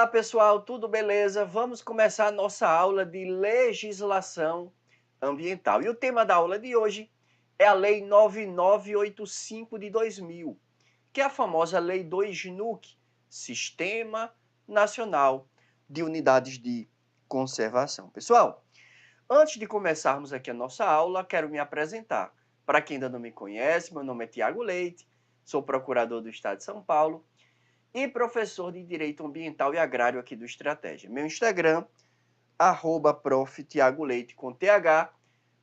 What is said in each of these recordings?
Olá, pessoal, tudo beleza? Vamos começar a nossa aula de legislação ambiental. E o tema da aula de hoje é a Lei 9985 de 2000, que é a famosa Lei do SNUC, Sistema Nacional de Unidades de Conservação. Pessoal, antes de começarmos aqui a nossa aula, quero me apresentar. Para quem ainda não me conhece, meu nome é Tiago Leite, sou procurador do Estado de São Paulo e professor de Direito Ambiental e Agrário aqui do Estratégia. Meu Instagram, @prof. Tiago Leite com TH.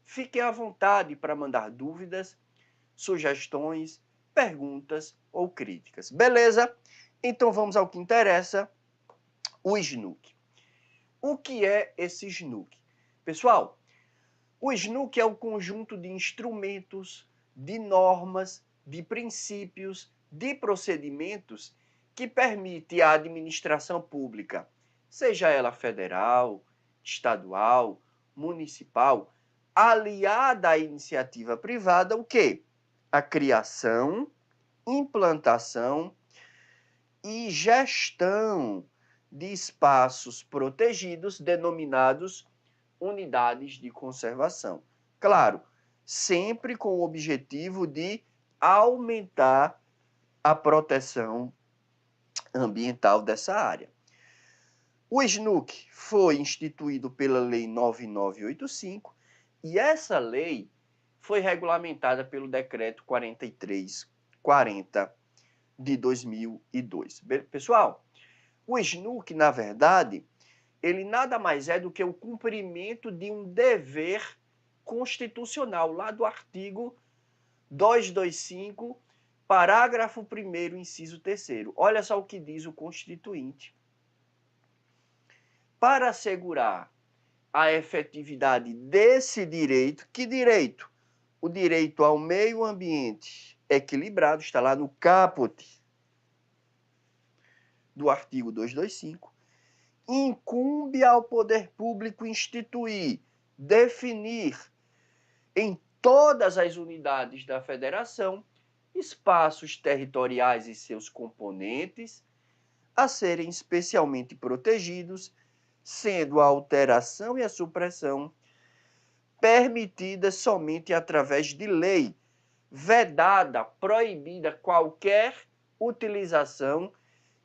Fiquem à vontade para mandar dúvidas, sugestões, perguntas ou críticas. Beleza? Então vamos ao que interessa, o SNUC. O que é esse SNUC? Pessoal, o SNUC é o conjunto de instrumentos, de normas, de princípios, de procedimentos que permite à administração pública, seja ela federal, estadual, municipal, aliada à iniciativa privada, o quê? A criação, implantação e gestão de espaços protegidos denominados unidades de conservação. Claro, sempre com o objetivo de aumentar a proteção ambiental dessa área. O SNUC foi instituído pela Lei 9985 e essa lei foi regulamentada pelo Decreto 4340 de 2002. Pessoal, o SNUC, na verdade, ele nada mais é do que o cumprimento de um dever constitucional, lá do artigo 225, parágrafo 1º, inciso 3º. Olha só o que diz o Constituinte. Para assegurar a efetividade desse direito, que direito? O direito ao meio ambiente equilibrado, está lá no caput do artigo 225, incumbe ao poder público instituir, definir em todas as unidades da federação espaços territoriais e seus componentes a serem especialmente protegidos, sendo a alteração e a supressão permitidas somente através de lei, vedada, proibida qualquer utilização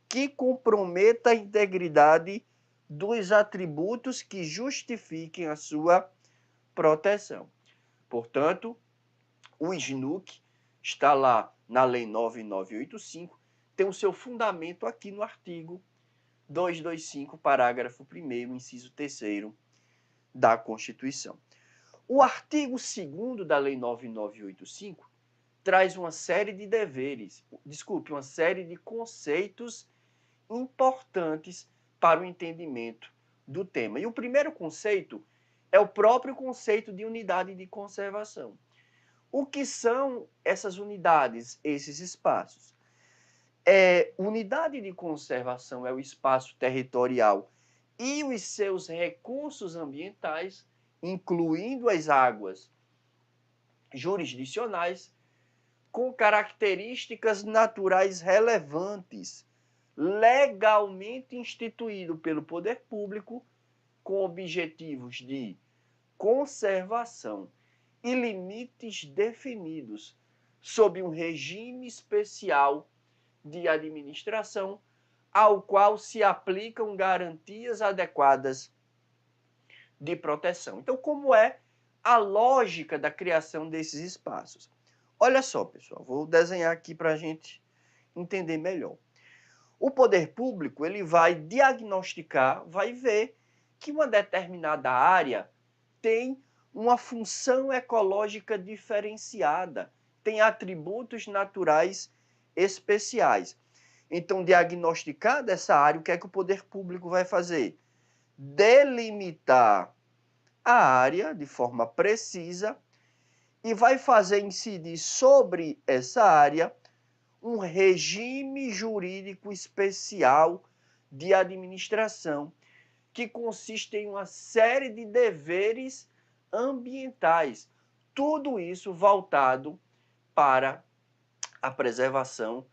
que comprometa a integridade dos atributos que justifiquem a sua proteção. Portanto, o SNUC está lá na Lei 9985, tem o seu fundamento aqui no artigo 225, parágrafo 1º, inciso 3º da Constituição. O artigo 2º da Lei 9985 traz uma série de deveres, uma série de conceitos importantes para o entendimento do tema. E o primeiro conceito é o próprio conceito de unidade de conservação. O que são essas unidades, esses espaços? Unidade de conservação é o espaço territorial e os seus recursos ambientais, incluindo as águas jurisdicionais, com características naturais relevantes, legalmente instituído pelo poder público, com objetivos de conservação e limites definidos sob um regime especial de administração, ao qual se aplicam garantias adequadas de proteção. Então, como é a lógica da criação desses espaços? Olha só, pessoal, vou desenhar aqui para a gente entender melhor. O poder público ele vai diagnosticar, vai ver que uma determinada área tem uma função ecológica diferenciada, tem atributos naturais especiais. Então, diagnosticada essa área, o que é que o poder público vai fazer? Delimitar a área de forma precisa e vai fazer incidir sobre essa área um regime jurídico especial de administração, que consiste em uma série de deveres ambientais. Tudo isso voltado para a preservação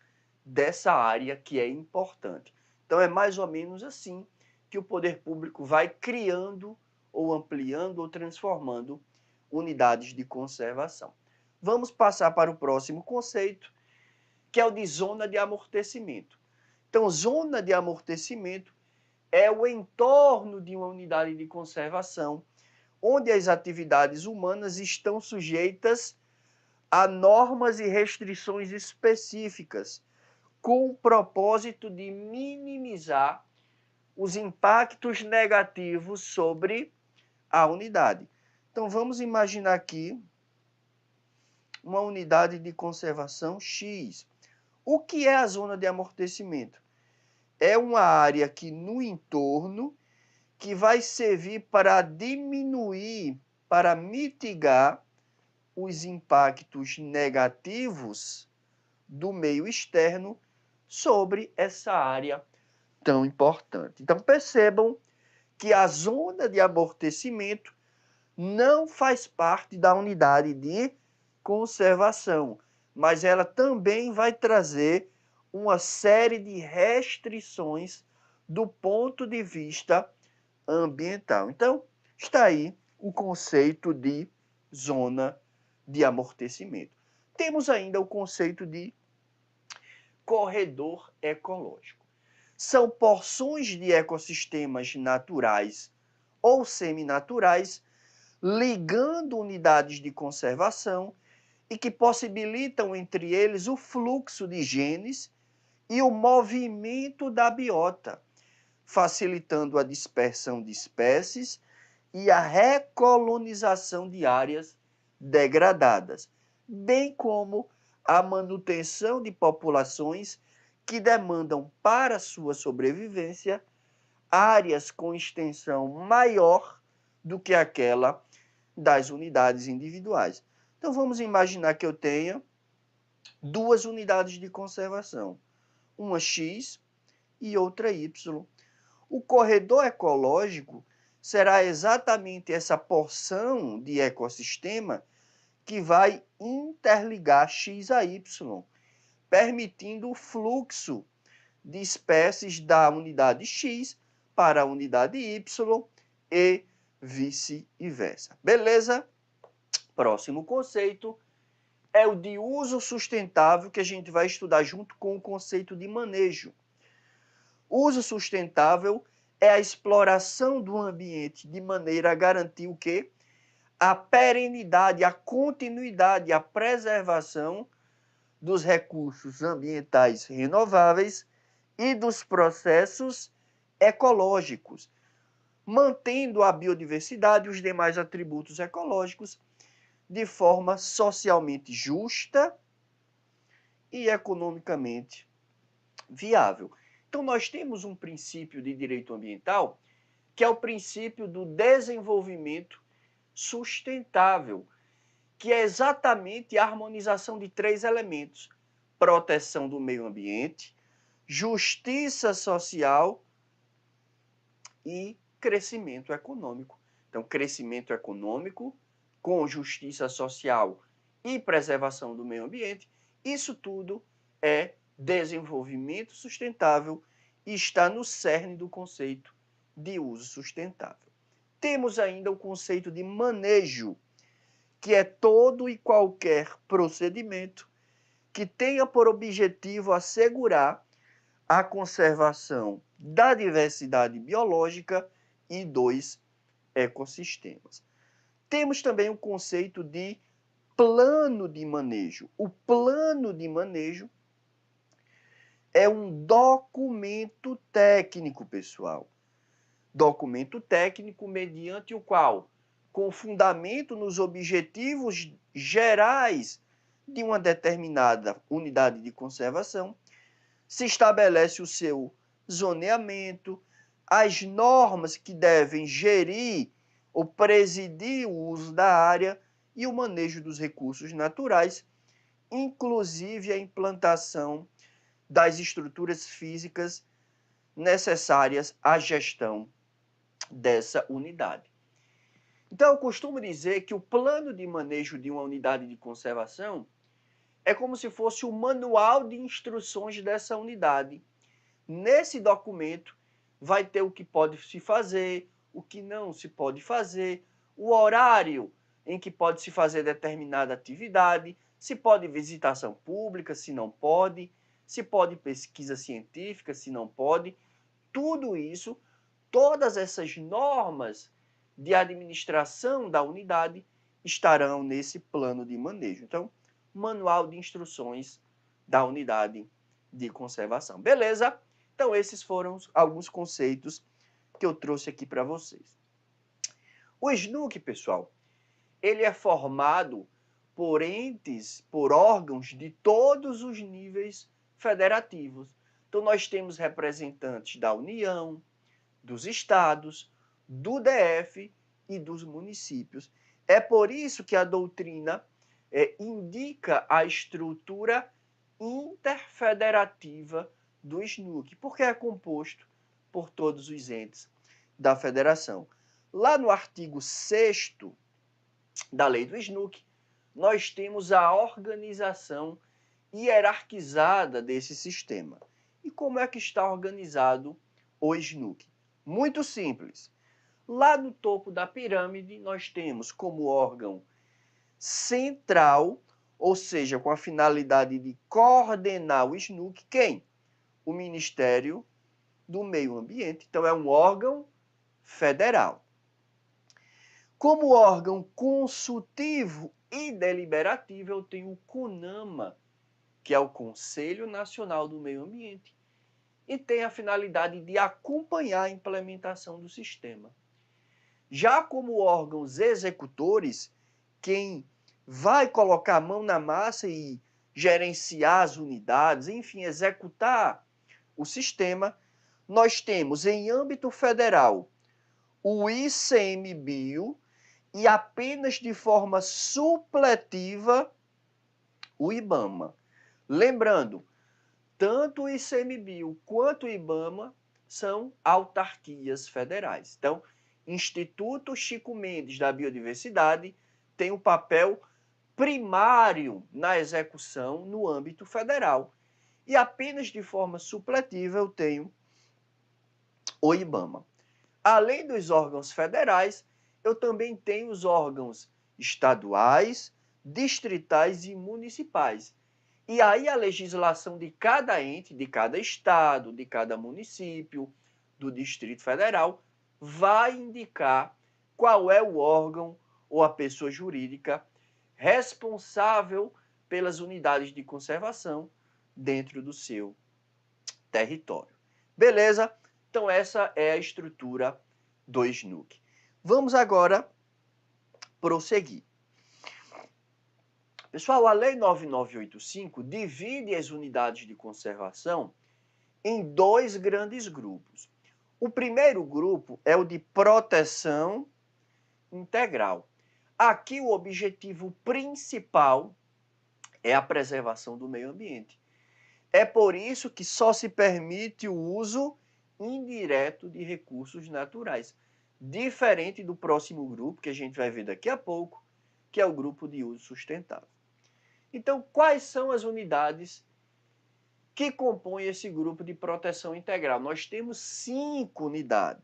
dessa área que é importante. Então é mais ou menos assim que o poder público vai criando ou ampliando ou transformando unidades de conservação. Vamos passar para o próximo conceito, que é o de zona de amortecimento. Então, zona de amortecimento é o entorno de uma unidade de conservação, onde as atividades humanas estão sujeitas a normas e restrições específicas, com o propósito de minimizar os impactos negativos sobre a unidade. Então, vamos imaginar aqui uma unidade de conservação X. O que é a zona de amortecimento? É uma área que no entorno que vai servir para diminuir, para mitigar os impactos negativos do meio externo sobre essa área tão importante. Então percebam que a zona de amortecimento não faz parte da unidade de conservação, mas ela também vai trazer uma série de restrições do ponto de vista ambiental. Então, está aí o conceito de zona de amortecimento. Temos ainda o conceito de corredor ecológico. São porções de ecossistemas naturais ou seminaturais ligando unidades de conservação e que possibilitam entre eles o fluxo de genes e o movimento da biota, facilitando a dispersão de espécies e a recolonização de áreas degradadas, bem como a manutenção de populações que demandam para sua sobrevivência áreas com extensão maior do que aquela das unidades individuais. Então vamos imaginar que eu tenha duas unidades de conservação, uma X e outra Y. O corredor ecológico será exatamente essa porção de ecossistema que vai interligar X a Y, permitindo o fluxo de espécies da unidade X para a unidade Y e vice-versa. Beleza? Próximo conceito é o de uso sustentável, que a gente vai estudar junto com o conceito de manejo. Uso sustentável é a exploração do ambiente de maneira a garantir o quê? A perenidade, a continuidade, a preservação dos recursos ambientais renováveis e dos processos ecológicos, mantendo a biodiversidade e os demais atributos ecológicos de forma socialmente justa e economicamente viável. Então, nós temos um princípio de direito ambiental, que é o princípio do desenvolvimento sustentável, que é exatamente a harmonização de três elementos: proteção do meio ambiente, justiça social e crescimento econômico. Então, crescimento econômico com justiça social e preservação do meio ambiente, isso tudo é desenvolvimento sustentável e está no cerne do conceito de uso sustentável. Temos ainda o conceito de manejo, que é todo e qualquer procedimento que tenha por objetivo assegurar a conservação da diversidade biológica e dos ecossistemas. Temos também o conceito de plano de manejo. O plano de manejo é um documento técnico, pessoal. Documento técnico mediante o qual, com fundamento nos objetivos gerais de uma determinada unidade de conservação, se estabelece o seu zoneamento, as normas que devem gerir ou presidir o uso da área e o manejo dos recursos naturais, inclusive a implantação das estruturas físicas necessárias à gestão dessa unidade. Então, eu costumo dizer que o plano de manejo de uma unidade de conservação é como se fosse o manual de instruções dessa unidade, Nesse documento vai ter o que pode se fazer, o que não se pode fazer, o horário em que pode se fazer determinada atividade, se pode visitação pública, se não pode, se pode pesquisa científica, se não pode. Tudo isso, todas essas normas de administração da unidade estarão nesse plano de manejo. Então, manual de instruções da unidade de conservação. Beleza? Então, esses foram alguns conceitos que eu trouxe aqui para vocês. O SNUC, pessoal, ele é formado por entes, por órgãos de todos os níveis federativos. Então, nós temos representantes da União, dos estados, do DF e dos municípios. É por isso que a doutrina indica a estrutura interfederativa do SNUC, porque é composto por todos os entes da federação. Lá no artigo 6º da lei do SNUC, nós temos a organização hierarquizada desse sistema. E como é que está organizado o SNUC? Muito simples. Lá no topo da pirâmide, nós temos como órgão central, ou seja, com a finalidade de coordenar o SNUC, quem? O Ministério do Meio Ambiente. Então, é um órgão federal. Como órgão consultivo e deliberativo, eu tenho o CONAMA, que é o Conselho Nacional do Meio Ambiente, e tem a finalidade de acompanhar a implementação do sistema. Já como órgãos executores, quem vai colocar a mão na massa e gerenciar as unidades, enfim, executar o sistema, nós temos em âmbito federal o ICMBio e apenas de forma supletiva o IBAMA. Lembrando, tanto o ICMBio quanto o IBAMA são autarquias federais. Então, Instituto Chico Mendes da Biodiversidade tem um papel primário na execução no âmbito federal. E apenas de forma supletiva eu tenho o IBAMA. Além dos órgãos federais, eu também tenho os órgãos estaduais, distritais e municipais. E aí a legislação de cada ente, de cada estado, de cada município, do Distrito Federal, vai indicar qual é o órgão ou a pessoa jurídica responsável pelas unidades de conservação dentro do seu território. Beleza? Então essa é a estrutura do SNUC. Vamos agora prosseguir. Pessoal, a Lei 9985 divide as unidades de conservação em dois grandes grupos. O primeiro grupo é o de proteção integral. Aqui o objetivo principal é a preservação do meio ambiente. É por isso que só se permite o uso indireto de recursos naturais, diferente do próximo grupo, que a gente vai ver daqui a pouco, que é o grupo de uso sustentável. Então, quais são as unidades que compõem esse grupo de proteção integral? Nós temos 5 unidades.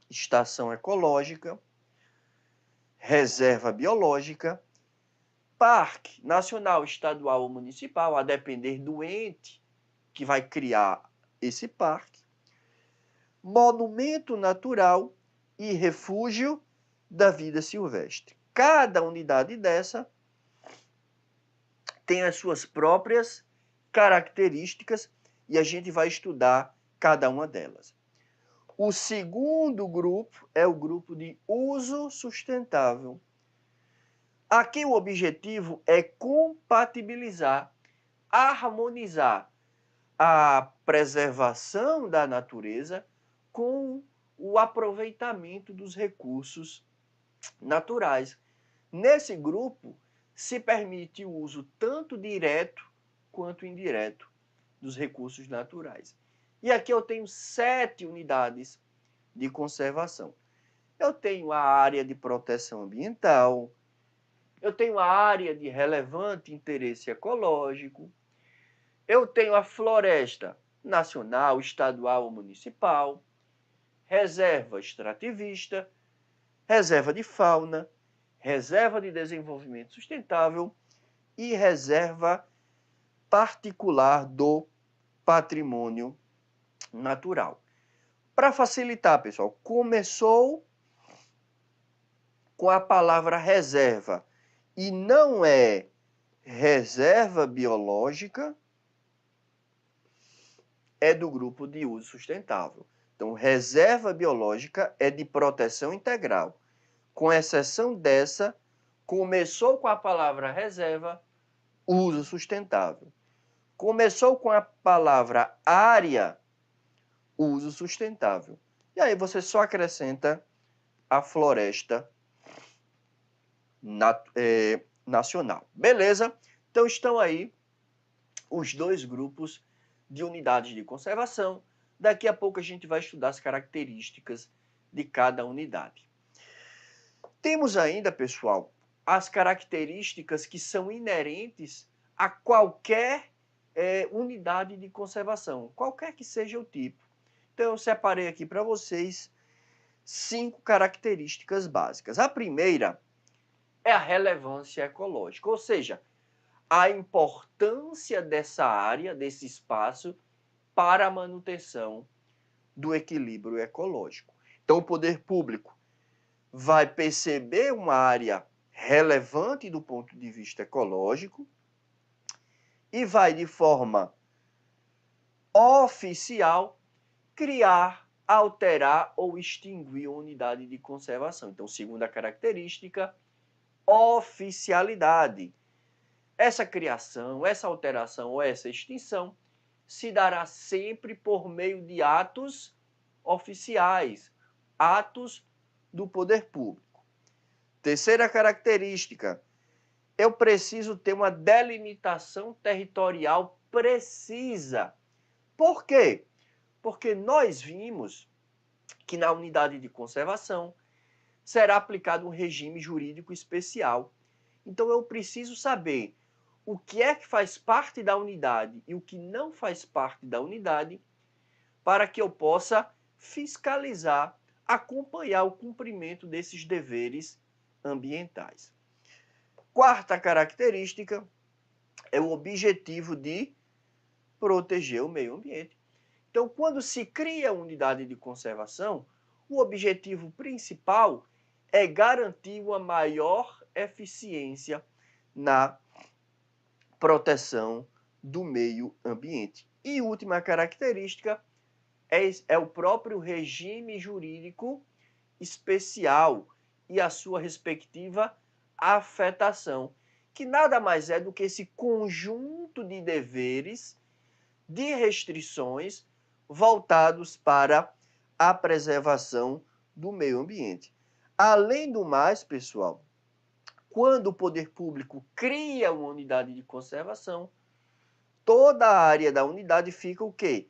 Estação ecológica, reserva biológica, parque nacional, estadual ou municipal, a depender do ente que vai criar esse parque, monumento natural e refúgio da vida silvestre. Cada unidade dessa tem as suas próprias características e a gente vai estudar cada uma delas. O segundo grupo é o grupo de uso sustentável. Aqui o objetivo é compatibilizar, harmonizar a preservação da natureza com o aproveitamento dos recursos naturais. Nesse grupo, se permite o uso tanto direto quanto indireto dos recursos naturais. E aqui eu tenho 7 unidades de conservação. Eu tenho a área de proteção ambiental, eu tenho a área de relevante interesse ecológico, eu tenho a floresta nacional, estadual ou municipal, reserva extrativista, reserva de fauna, reserva de desenvolvimento sustentável e reserva particular do patrimônio natural. Para facilitar, pessoal, começou com a palavra reserva e não é reserva biológica, é do grupo de uso sustentável. Então, reserva biológica é de proteção integral. Com exceção dessa, começou com a palavra reserva, uso sustentável. Começou com a palavra área, uso sustentável. E aí você só acrescenta a floresta nacional. Beleza? Então estão aí os dois grupos de unidades de conservação. Daqui a pouco a gente vai estudar as características de cada unidade. Temos ainda, pessoal, as características que são inerentes a qualquer unidade de conservação, qualquer que seja o tipo. Então eu separei aqui para vocês 5 características básicas. A primeira é a relevância ecológica, ou seja, a importância dessa área, desse espaço, para a manutenção do equilíbrio ecológico. Então, o poder público vai perceber uma área relevante do ponto de vista ecológico e vai, de forma oficial, criar, alterar ou extinguir a unidade de conservação. Então, segunda característica, oficialidade. Essa criação, essa alteração ou essa extinção se dará sempre por meio de atos oficiais, atos do poder público. Terceira característica, eu preciso ter uma delimitação territorial precisa. Por quê? Porque nós vimos que na unidade de conservação será aplicado um regime jurídico especial. Então eu preciso saber o que é que faz parte da unidade e o que não faz parte da unidade para que eu possa fiscalizar, acompanhar o cumprimento desses deveres ambientais. Quarta característica é o objetivo de proteger o meio ambiente. Então, quando se cria a unidade de conservação, o objetivo principal é garantir uma maior eficiência na proteção do meio ambiente. E última característica é o próprio regime jurídico especial e a sua respectiva afetação, que nada mais é do que esse conjunto de deveres, de restrições voltados para a preservação do meio ambiente. Além do mais, pessoal, quando o poder público cria uma unidade de conservação, toda a área da unidade fica o quê?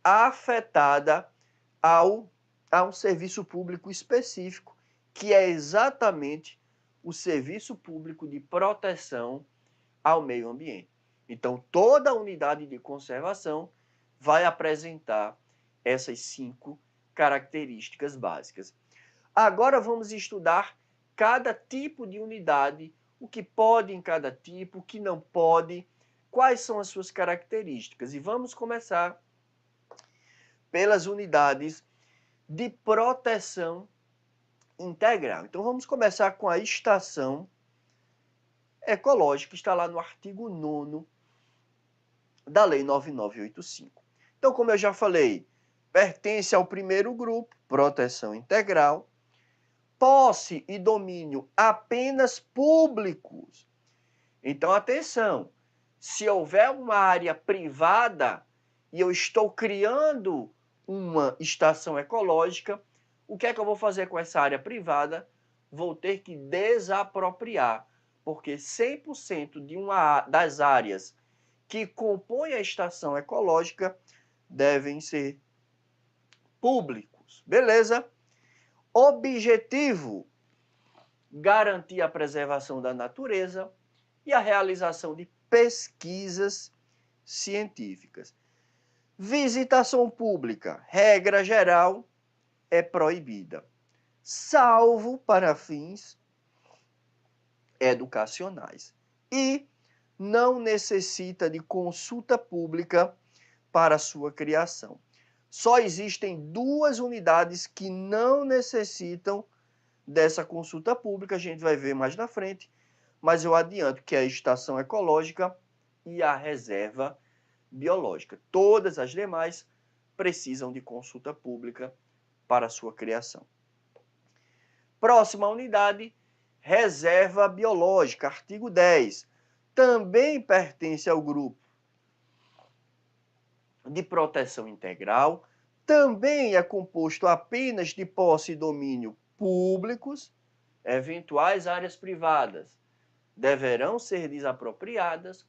Afetada a um serviço público específico, que é exatamente o serviço público de proteção ao meio ambiente. Então, toda a unidade de conservação vai apresentar essas 5 características básicas. Agora vamos estudar cada tipo de unidade, o que pode em cada tipo, o que não pode, quais são as suas características. E vamos começar pelas unidades de proteção integral. Então vamos começar com a estação ecológica, que está lá no artigo 9º da Lei 9985. Então, como eu já falei, pertence ao primeiro grupo, proteção integral, posse e domínio apenas públicos. Então, atenção, se houver uma área privada e eu estou criando uma estação ecológica, o que é que eu vou fazer com essa área privada? Vou ter que desapropriar, porque 100% das áreas que compõem a estação ecológica devem ser públicos. Beleza? Objetivo: garantir a preservação da natureza e a realização de pesquisas científicas. Visitação pública, regra geral, é proibida, salvo para fins educacionais. E não necessita de consulta pública para sua criação. Só existem 2 unidades que não necessitam dessa consulta pública, a gente vai ver mais na frente, mas eu adianto que é a estação ecológica e a reserva biológica. Todas as demais precisam de consulta pública para sua criação. Próxima unidade, reserva biológica, artigo 10. Também pertence ao grupo de proteção integral, também é composto apenas de posse e domínio públicos, eventuais áreas privadas deverão ser desapropriadas.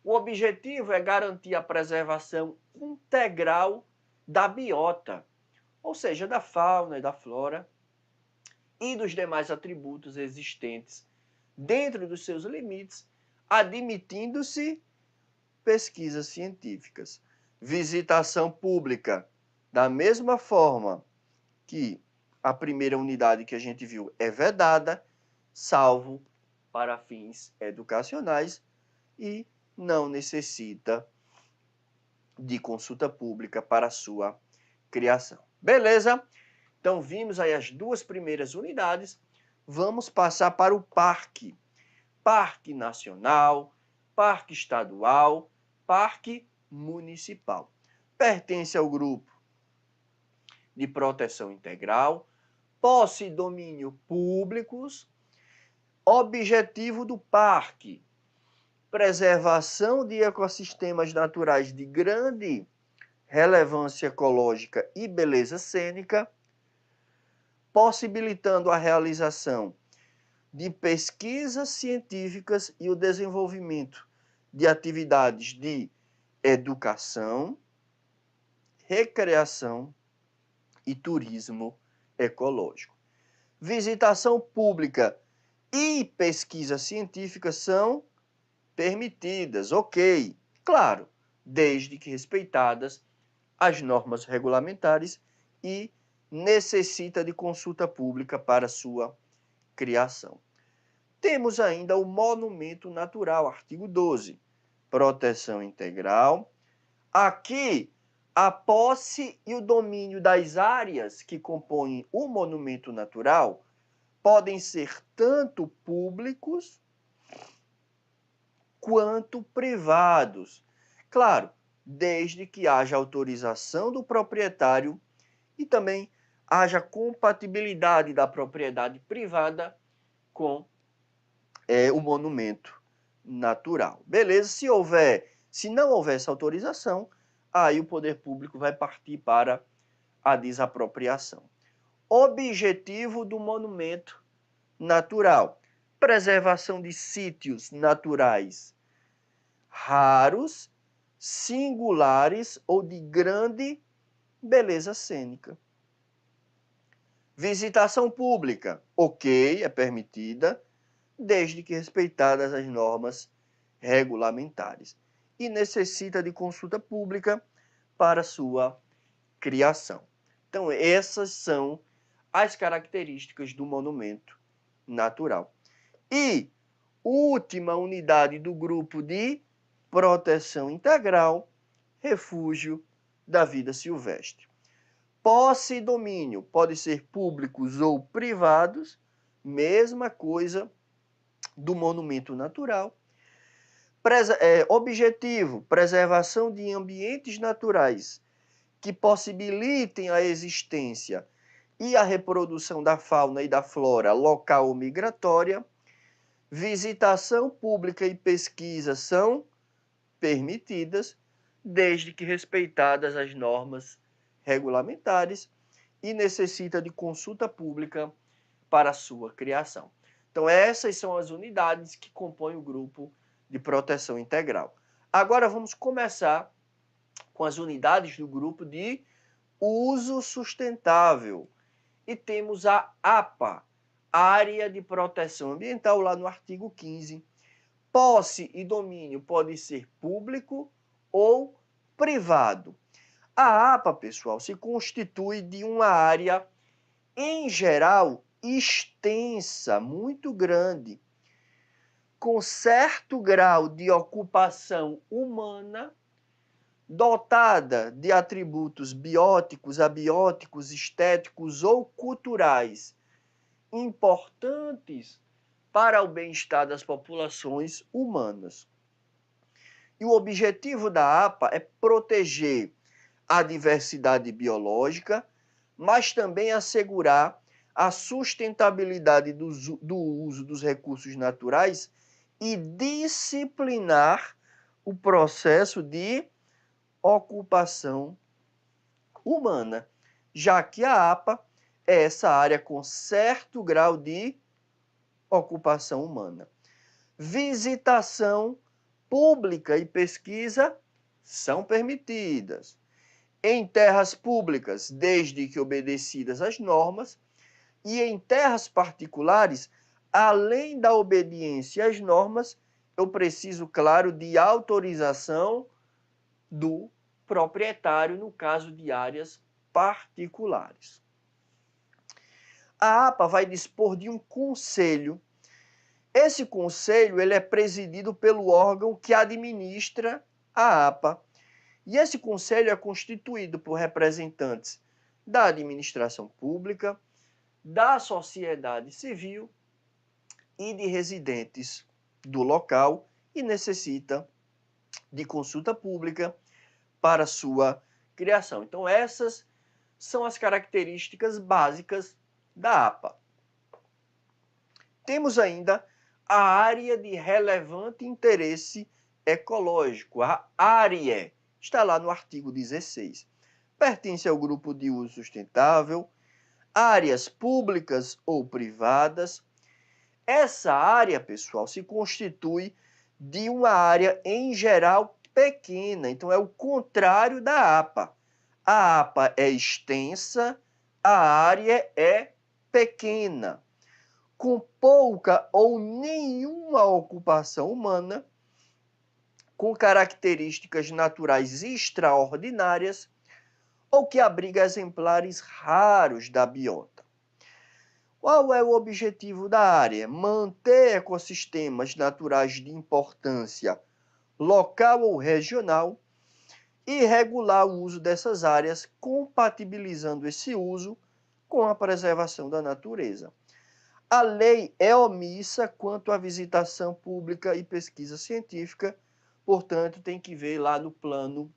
O objetivo é garantir a preservação integral da biota, ou seja, da fauna e da flora, e dos demais atributos existentes dentro dos seus limites, admitindo-se pesquisas científicas. Visitação pública, da mesma forma que a primeira unidade que a gente viu é vedada, salvo para fins educacionais e não necessita de consulta pública para sua criação. Beleza? Então vimos aí as 2 primeiras unidades, vamos passar para o parque. Parque nacional, parque estadual, parque municipal. Pertence ao grupo de proteção integral, posse e domínio públicos. Objetivo do parque: preservação de ecossistemas naturais de grande relevância ecológica e beleza cênica, possibilitando a realização de pesquisas científicas e o desenvolvimento de atividades de educação, recreação e turismo ecológico. Visitação pública e pesquisa científica são permitidas, ok, claro, desde que respeitadas as normas regulamentares e necessita de consulta pública para sua criação. Temos ainda o monumento natural, artigo 12, proteção integral. Aqui, a posse e o domínio das áreas que compõem o monumento natural podem ser tanto públicos quanto privados. Claro, desde que haja autorização do proprietário e também haja compatibilidade da propriedade privada com o monumento natural. Beleza? Se não houver essa autorização, aí o poder público vai partir para a desapropriação. Objetivo do monumento natural: preservação de sítios naturais raros, singulares ou de grande beleza cênica. Visitação pública, ok, é permitida, desde que respeitadas as normas regulamentares. E necessita de consulta pública para sua criação. Então, essas são as características do monumento natural. E última unidade do grupo de proteção integral, refúgio da vida silvestre. Posse e domínio pode ser públicos ou privados, mesma coisa do monumento natural. Objetivo: preservação de ambientes naturais que possibilitem a existência e a reprodução da fauna e da flora local ou migratória. Visitação pública e pesquisa são permitidas, desde que respeitadas as normas regulamentares e necessita de consulta pública para sua criação. Então, essas são as unidades que compõem o grupo de proteção integral. Agora vamos começar com as unidades do grupo de uso sustentável. E temos a APA, Área de Proteção Ambiental, lá no artigo 15. Posse e domínio pode ser público ou privado. A APA, pessoal, se constitui de uma área, em geral, extensa, muito grande, com certo grau de ocupação humana, dotada de atributos bióticos, abióticos, estéticos ou culturais importantes para o bem-estar das populações humanas. E o objetivo da APA é proteger a diversidade biológica, mas também assegurar a sustentabilidade do uso dos recursos naturais e disciplinar o processo de ocupação humana, já que a APA é essa área com certo grau de ocupação humana. Visitação pública e pesquisa são permitidas em terras públicas, desde que obedecidas às normas, e em terras particulares, além da obediência às normas, eu preciso, claro, de autorização do proprietário, no caso de áreas particulares. A APA vai dispor de um conselho. Esse conselho ele é presidido pelo órgão que administra a APA. E esse conselho é constituído por representantes da administração pública, da sociedade civil e de residentes do local e necessita de consulta pública para sua criação. Então, essas são as características básicas da APA. Temos ainda a área de relevante interesse ecológico, a ARE. Está lá no artigo 16. Pertence ao grupo de uso sustentável, áreas públicas ou privadas. Essa área, pessoal, se constitui de uma área, em geral, pequena. Então, é o contrário da APA. A APA é extensa, a área é pequena, com pouca ou nenhuma ocupação humana, com características naturais extraordinárias ou que abriga exemplares raros da biota. Qual é o objetivo da área? Manter ecossistemas naturais de importância local ou regional e regular o uso dessas áreas, compatibilizando esse uso com a preservação da natureza. A lei é omissa quanto à visitação pública e pesquisa científica, portanto, tem que ver lá no plano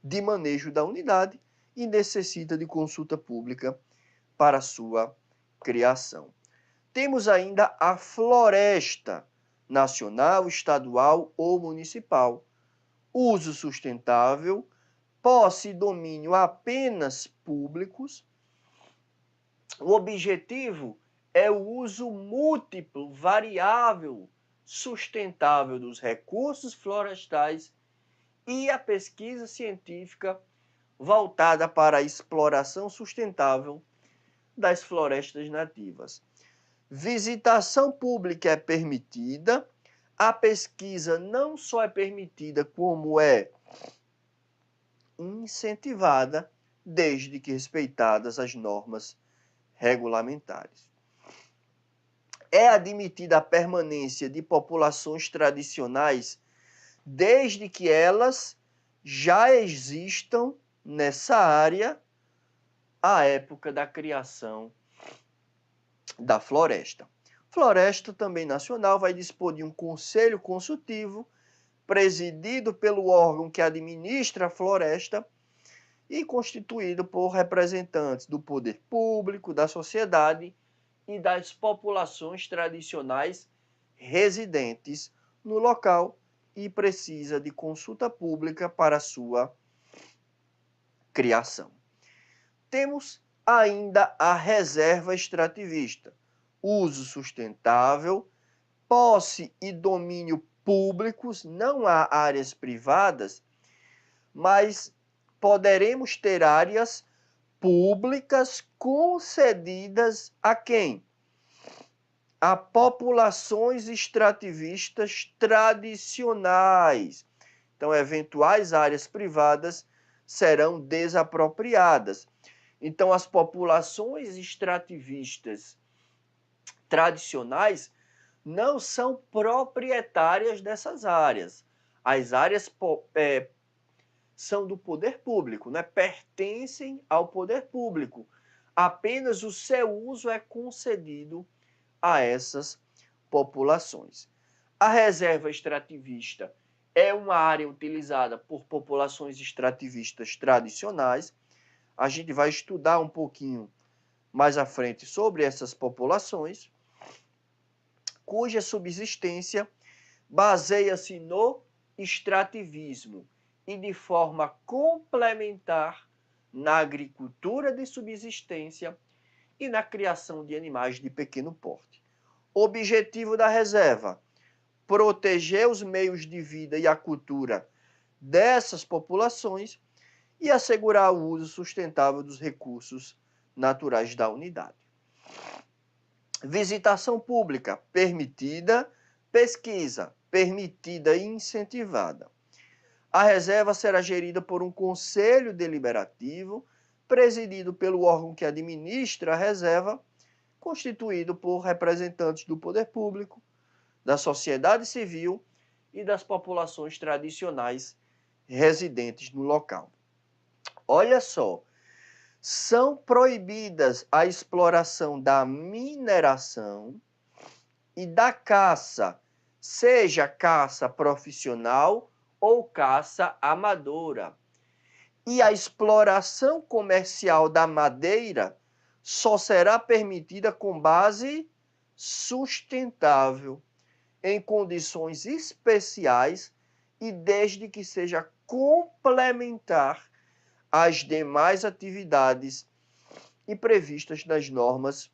de manejo da unidade e necessita de consulta pública para sua criação. Temos ainda a floresta nacional, estadual ou municipal. Uso sustentável, posse e domínio apenas públicos. O objetivo é o uso múltiplo, variável, sustentável dos recursos florestais e a pesquisa científica voltada para a exploração sustentável das florestas nativas. Visitação pública é permitida, a pesquisa não só é permitida, como é incentivada, desde que respeitadas as normas regulamentares. É admitida a permanência de populações tradicionais desde que elas já existam nessa área à época da criação da floresta. Floresta também nacional vai dispor de um conselho consultivo presidido pelo órgão que administra a floresta e constituído por representantes do poder público, da sociedade e das populações tradicionais residentes no local e precisa de consulta pública para sua criação. Temos ainda a reserva extrativista, uso sustentável, posse e domínio públicos, não há áreas privadas, mas poderemos ter áreas públicas concedidas a quem? A populações extrativistas tradicionais, Então, eventuais áreas privadas serão desapropriadas. Então, as populações extrativistas tradicionais não são proprietárias dessas áreas. As áreas são do poder público, né? Pertencem ao poder público. Apenas o seu uso é concedido a essas populações. A reserva extrativista é uma área utilizada por populações extrativistas tradicionais. A gente vai estudar um pouquinho mais à frente sobre essas populações, cuja subsistência baseia-se no extrativismo e de forma complementar na agricultura de subsistência e na criação de animais de pequeno porte. Objetivo da reserva: proteger os meios de vida e a cultura dessas populações e assegurar o uso sustentável dos recursos naturais da unidade. Visitação pública permitida, pesquisa permitida e incentivada. A reserva será gerida por um conselho deliberativo, presidido pelo órgão que administra a reserva, constituído por representantes do poder público, da sociedade civil e das populações tradicionais residentes no local. Olha só, são proibidas a exploração da mineração e da caça, seja caça profissional ou caça amadora. E a exploração comercial da madeira só será permitida com base sustentável, em condições especiais e desde que seja complementar às demais atividades e previstas nas normas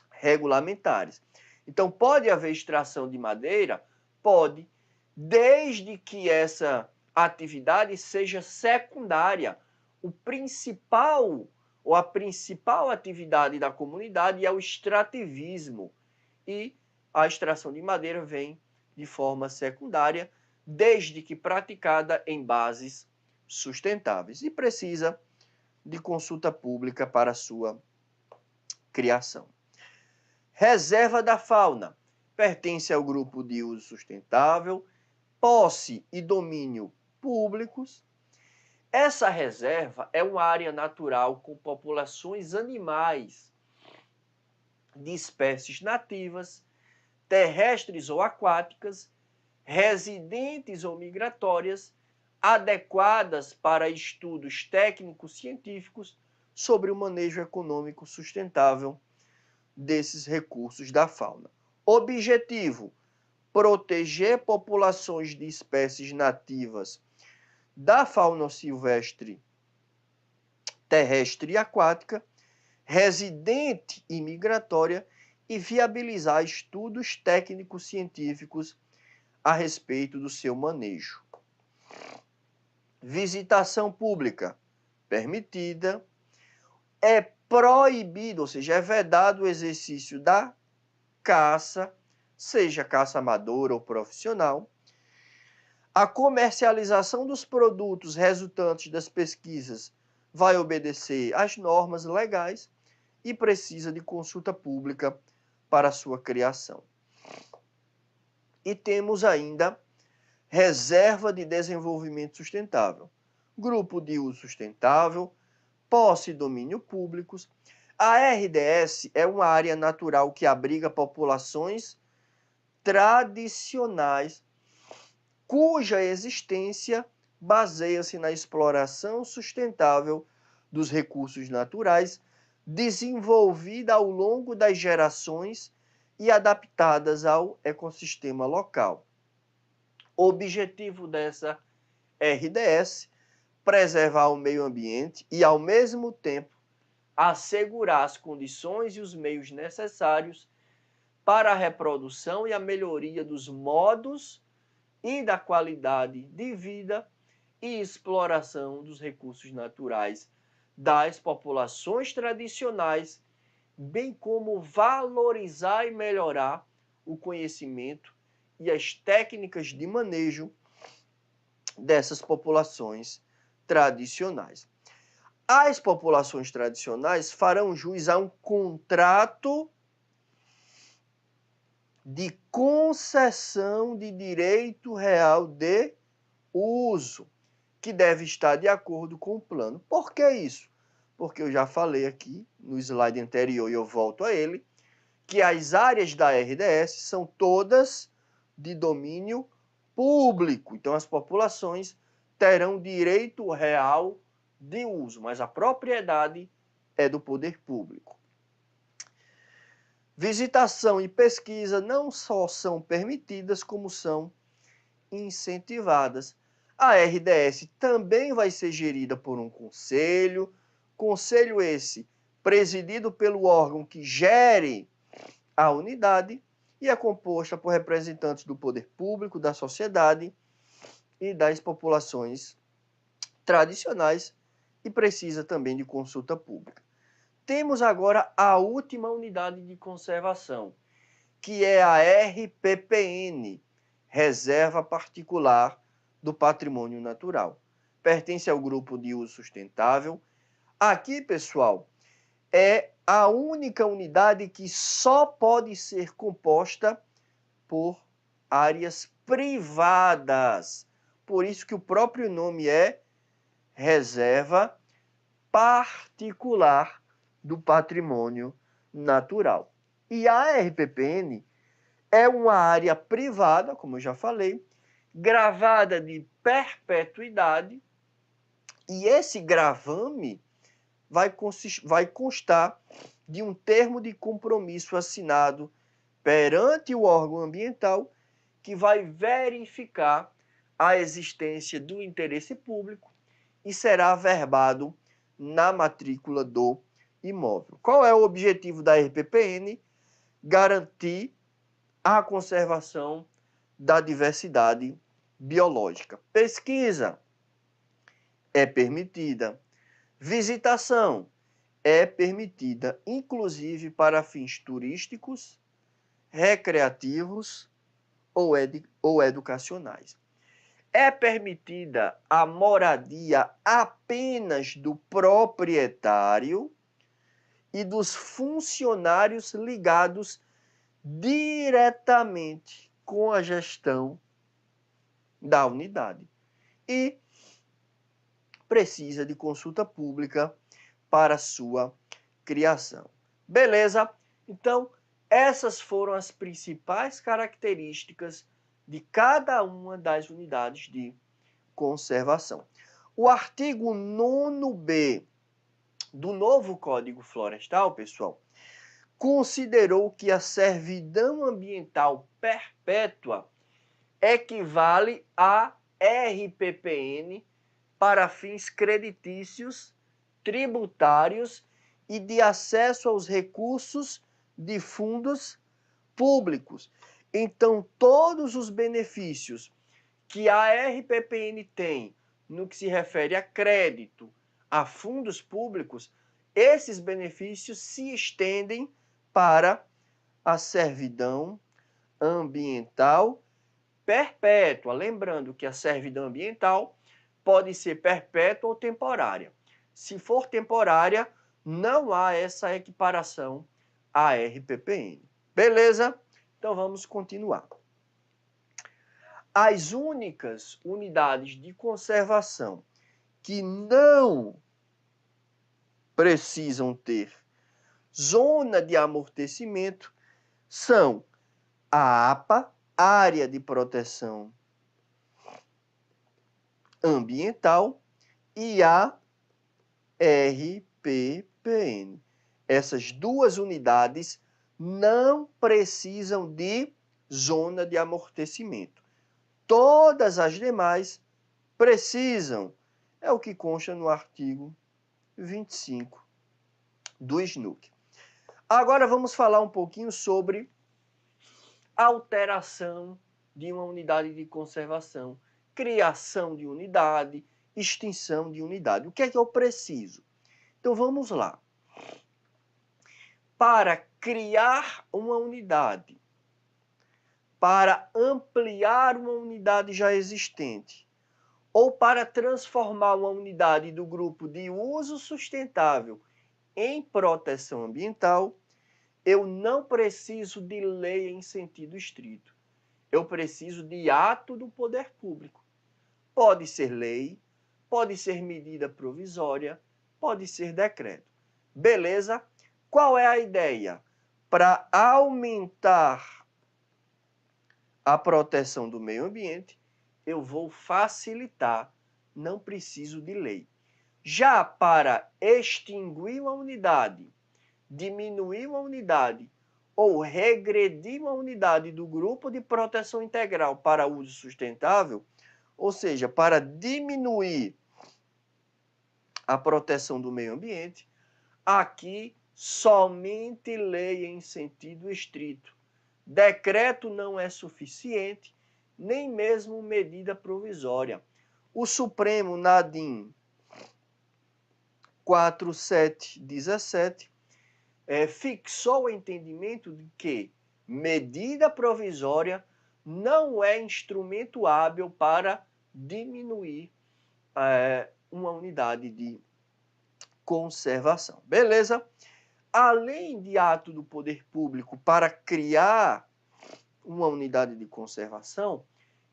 regulamentares. Então, pode haver extração de madeira? Pode, desde que essa atividade seja secundária. O principal ou a principal atividade da comunidade é o extrativismo e a extração de madeira vem de forma secundária, desde que praticada em bases sustentáveis e precisa de consulta pública para sua criação. Reserva da fauna pertence ao grupo de uso sustentável, posse e domínio públicos. Essa reserva é uma área natural com populações animais de espécies nativas, terrestres ou aquáticas, residentes ou migratórias, adequadas para estudos técnicos científicos sobre o manejo econômico sustentável desses recursos da fauna. Objetivo: proteger populações de espécies nativas da fauna silvestre, terrestre e aquática, residente e migratória, e viabilizar estudos técnicos científicos a respeito do seu manejo. Visitação pública permitida. É proibido, ou seja, é vedado o exercício da caça, seja caça amadora ou profissional. A comercialização dos produtos resultantes das pesquisas vai obedecer às normas legais e precisa de consulta pública para sua criação. E temos ainda reserva de desenvolvimento sustentável, grupo de uso sustentável, posse e domínio públicos. A RDS é uma área natural que abriga populações tradicionais cuja existência baseia-se na exploração sustentável dos recursos naturais, desenvolvida ao longo das gerações e adaptadas ao ecossistema local. O objetivo dessa RDS: preservar o meio ambiente e, ao mesmo tempo, assegurar as condições e os meios necessários para a reprodução e a melhoria dos modos e da qualidade de vida e exploração dos recursos naturais das populações tradicionais, bem como valorizar e melhorar o conhecimento e as técnicas de manejo dessas populações tradicionais. As populações tradicionais farão jus a um contrato de concessão de direito real de uso, que deve estar de acordo com o plano. Por que isso? Porque eu já falei aqui no slide anterior e eu volto a ele, que as áreas da RDS são todas de domínio público. Então as populações terão direito real de uso, mas a propriedade é do poder público. Visitação e pesquisa não só são permitidas, como são incentivadas. A RDS também vai ser gerida por um conselho esse presidido pelo órgão que gere a unidade e é composta por representantes do poder público, da sociedade e das populações tradicionais e precisa também de consulta pública. Temos agora a última unidade de conservação, que é a RPPN, Reserva Particular do Patrimônio Natural. Pertence ao grupo de uso sustentável. Aqui, pessoal, é a única unidade que só pode ser composta por áreas privadas. Por isso que o próprio nome é Reserva Particular do Patrimônio Natural. E a RPPN é uma área privada, como eu já falei, gravada de perpetuidade, e esse gravame vai constar de um termo de compromisso assinado perante o órgão ambiental que vai verificar a existência do interesse público e será averbado na matrícula do imóvel. Qual é o objetivo da RPPN? Garantir a conservação da diversidade biológica. Pesquisa é permitida. Visitação é permitida, inclusive para fins turísticos, recreativos ou educacionais. É permitida a moradia apenas do proprietário e dos funcionários ligados diretamente com a gestão da unidade. E precisa de consulta pública para sua criação. Beleza? Então, essas foram as principais características de cada uma das unidades de conservação. O artigo 9b do novo Código Florestal, pessoal, considerou que a servidão ambiental perpétua equivale a RPPN para fins creditícios, tributários e de acesso aos recursos de fundos públicos. Então, todos os benefícios que a RPPN tem no que se refere a crédito, a fundos públicos, esses benefícios se estendem para a servidão ambiental perpétua. Lembrando que a servidão ambiental pode ser perpétua ou temporária. Se for temporária, não há essa equiparação à RPPN. Beleza? Então vamos continuar. As únicas unidades de conservação que não precisam ter zona de amortecimento são a APA, Área de Proteção Ambiental, e a RPPN. Essas duas unidades não precisam de zona de amortecimento. Todas as demais precisam. É o que consta no artigo 25 do SNUC. Agora vamos falar um pouquinho sobre alteração de uma unidade de conservação, criação de unidade, extinção de unidade. O que é que eu preciso? Então vamos lá. Para criar uma unidade, para ampliar uma unidade já existente, ou para transformar uma unidade do grupo de uso sustentável em proteção ambiental, eu não preciso de lei em sentido estrito. Eu preciso de ato do poder público. Pode ser lei, pode ser medida provisória, pode ser decreto. Beleza? Qual é a ideia? Para aumentar a proteção do meio ambiente, eu vou facilitar, não preciso de lei. Já para extinguir uma unidade, diminuir uma unidade ou regredir uma unidade do grupo de proteção integral para uso sustentável, ou seja, para diminuir a proteção do meio ambiente, aqui somente lei em sentido estrito. Decreto não é suficiente, nem mesmo medida provisória. O Supremo, na DIN 4717, fixou o entendimento de que medida provisória não é instrumento hábil para diminuir uma unidade de conservação. Beleza? Além de ato do poder público para criar uma unidade de conservação,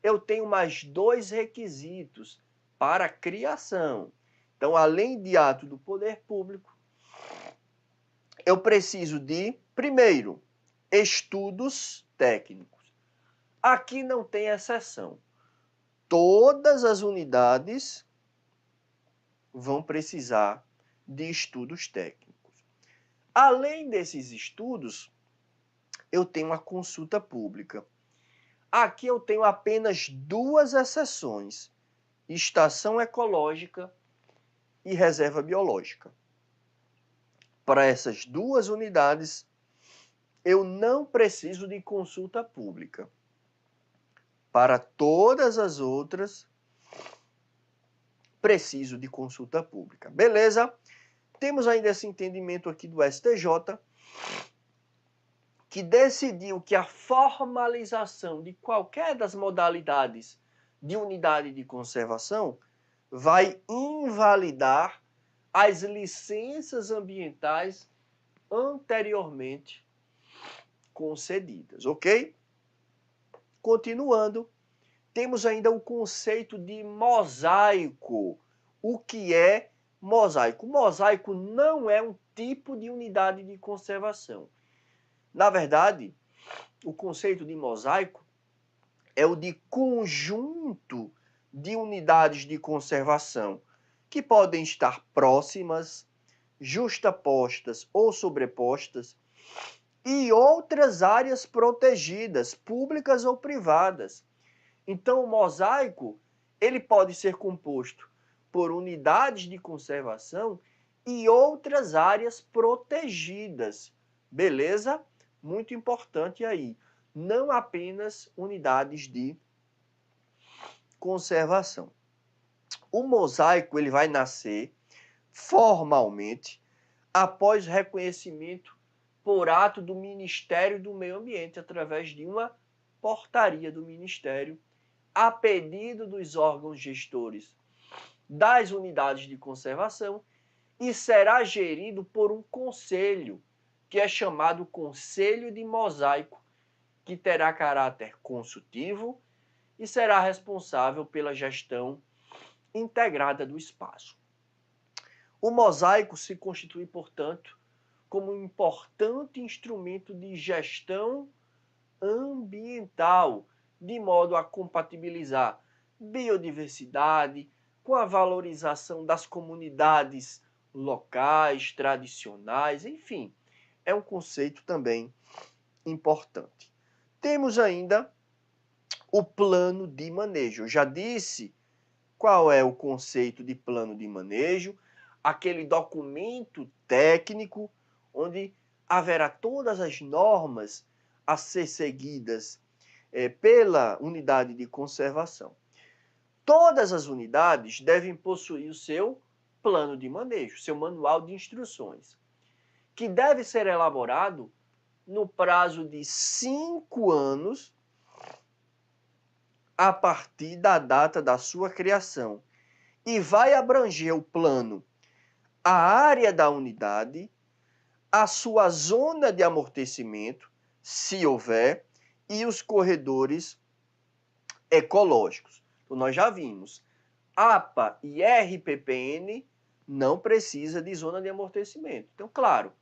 eu tenho mais dois requisitos para a criação. Então, além de ato do poder público, eu preciso de, primeiro, estudos técnicos. Aqui não tem exceção. Todas as unidades vão precisar de estudos técnicos. Além desses estudos, eu tenho a consulta pública. Aqui eu tenho apenas duas exceções: estação ecológica e reserva biológica. Para essas duas unidades, eu não preciso de consulta pública. Para todas as outras, preciso de consulta pública. Beleza? Temos ainda esse entendimento aqui do STJ, que decidiu que a formalização de qualquer das modalidades de unidade de conservação vai invalidar as licenças ambientais anteriormente concedidas, ok? Continuando, temos ainda o conceito de mosaico. O que é mosaico? Mosaico não é um tipo de unidade de conservação. Na verdade, o conceito de mosaico é o de conjunto de unidades de conservação que podem estar próximas, justapostas ou sobrepostas, e outras áreas protegidas, públicas ou privadas. Então, o mosaico, ele pode ser composto por unidades de conservação e outras áreas protegidas. Beleza? Muito importante aí. Não apenas unidades de conservação. O mosaico, ele vai nascer formalmente após reconhecimento por ato do Ministério do Meio Ambiente, através de uma portaria do Ministério, a pedido dos órgãos gestores das unidades de conservação, e será gerido por um conselho, que é chamado Conselho de Mosaico, que terá caráter consultivo e será responsável pela gestão integrada do espaço. O mosaico se constitui, portanto, como um importante instrumento de gestão ambiental, de modo a compatibilizar biodiversidade com a valorização das comunidades locais, tradicionais, enfim, é um conceito também importante. Temos ainda o plano de manejo. Eu já disse qual é o conceito de plano de manejo, aquele documento técnico onde haverá todas as normas a ser seguidas pela unidade de conservação. Todas as unidades devem possuir o seu plano de manejo, seu manual de instruções, que deve ser elaborado no prazo de 5 anos a partir da data da sua criação e vai abranger o plano, a área da unidade, a sua zona de amortecimento, se houver, e os corredores ecológicos. Então, nós já vimos, APA e RPPN não precisa de zona de amortecimento. Então, claro,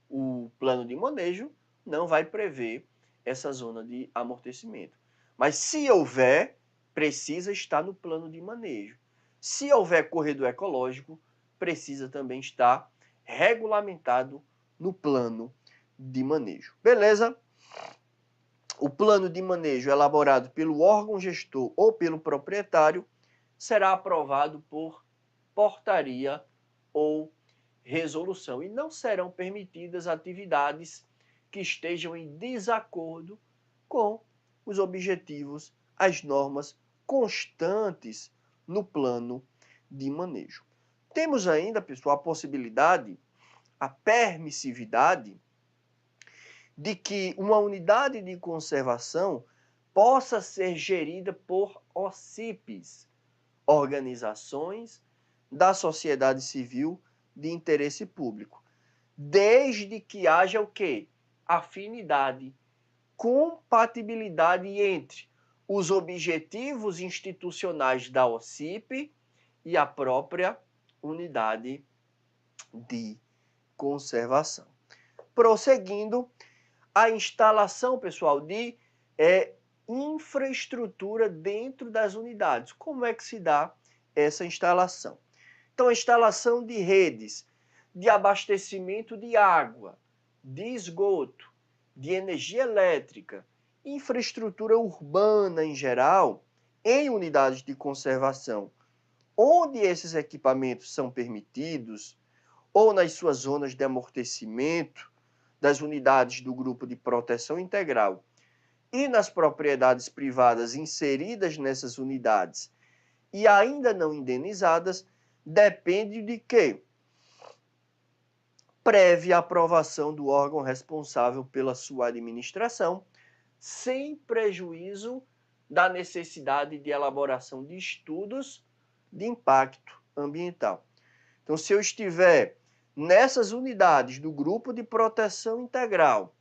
o plano de manejo não vai prever essa zona de amortecimento. Mas se houver, precisa estar no plano de manejo. Se houver corredor ecológico, precisa também estar regulamentado no plano de manejo. Beleza? O plano de manejo elaborado pelo órgão gestor ou pelo proprietário será aprovado por portaria ou resolução e não serão permitidas atividades que estejam em desacordo com os objetivos, as normas constantes no plano de manejo. Temos ainda, pessoal, a possibilidade, a permissividade de que uma unidade de conservação possa ser gerida por OCIPs, organizações da sociedade civil de interesse público, desde que haja o quê? Afinidade, compatibilidade entre os objetivos institucionais da OCIP e a própria unidade de conservação. Prosseguindo, a instalação, pessoal, de infraestrutura dentro das unidades. Como é que se dá essa instalação? Então, a instalação de redes de abastecimento de água, de esgoto, de energia elétrica, infraestrutura urbana em geral, em unidades de conservação, onde esses equipamentos são permitidos, ou nas suas zonas de amortecimento das unidades do grupo de proteção integral e nas propriedades privadas inseridas nessas unidades e ainda não indenizadas, depende de quê? Prévia aprovação do órgão responsável pela sua administração, sem prejuízo da necessidade de elaboração de estudos de impacto ambiental. Então, se eu estiver nessas unidades do grupo de proteção integral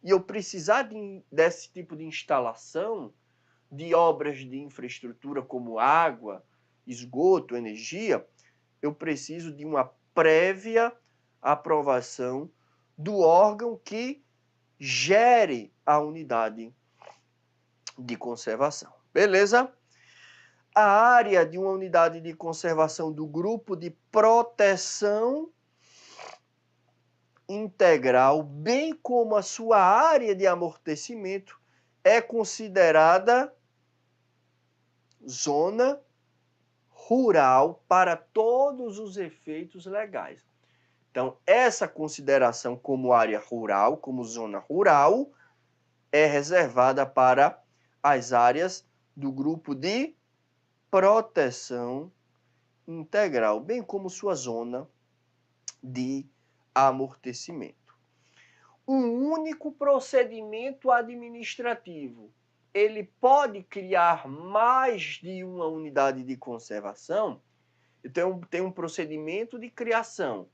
e eu precisar desse tipo de instalação, de obras de infraestrutura como água, esgoto, energia, eu preciso de uma prévia aprovação do órgão que gere a unidade de conservação. Beleza? A área de uma unidade de conservação do grupo de proteção integral, bem como a sua área de amortecimento, é considerada zona rural para todos os efeitos legais. Então, essa consideração como área rural, como zona rural, é reservada para as áreas do grupo de proteção integral, bem como sua zona de amortecimento. Um único procedimento administrativo, ele pode criar mais de uma unidade de conservação? Então, tem um procedimento de criação.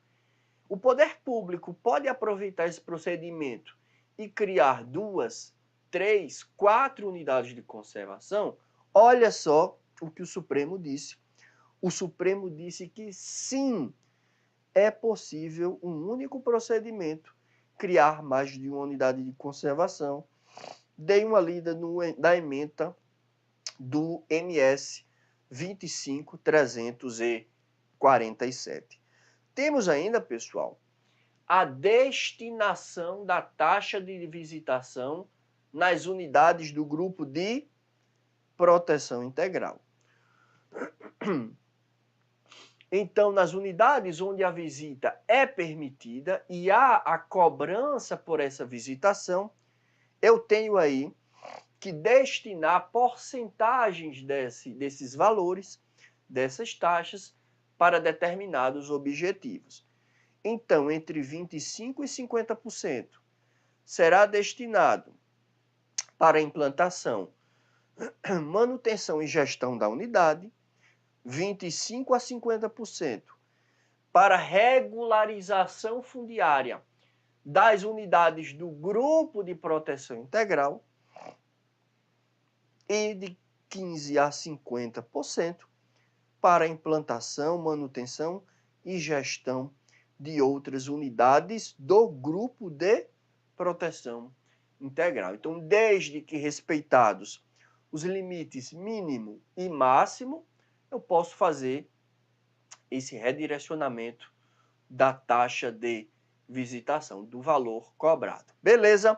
O poder público pode aproveitar esse procedimento e criar 2, 3, 4 unidades de conservação? Olha só o que o Supremo disse. O Supremo disse que sim, é possível um único procedimento criar mais de uma unidade de conservação. Dei uma lida na ementa do MS 25.347. Temos ainda, pessoal, a destinação da taxa de visitação nas unidades do grupo de proteção integral. Então, nas unidades onde a visita é permitida e há a cobrança por essa visitação, eu tenho aí que destinar porcentagens desses valores, dessas taxas, para determinados objetivos. Então, entre 25% e 50% será destinado para a implantação manutenção e gestão da unidade, 25 a 50%. Para regularização fundiária das unidades do Grupo de Proteção Integral e de 15 a 50% para implantação, manutenção e gestão de outras unidades do Grupo de Proteção Integral. Então, desde que respeitados os limites mínimo e máximo, eu posso fazer esse redirecionamento da taxa de visitação, do valor cobrado. Beleza?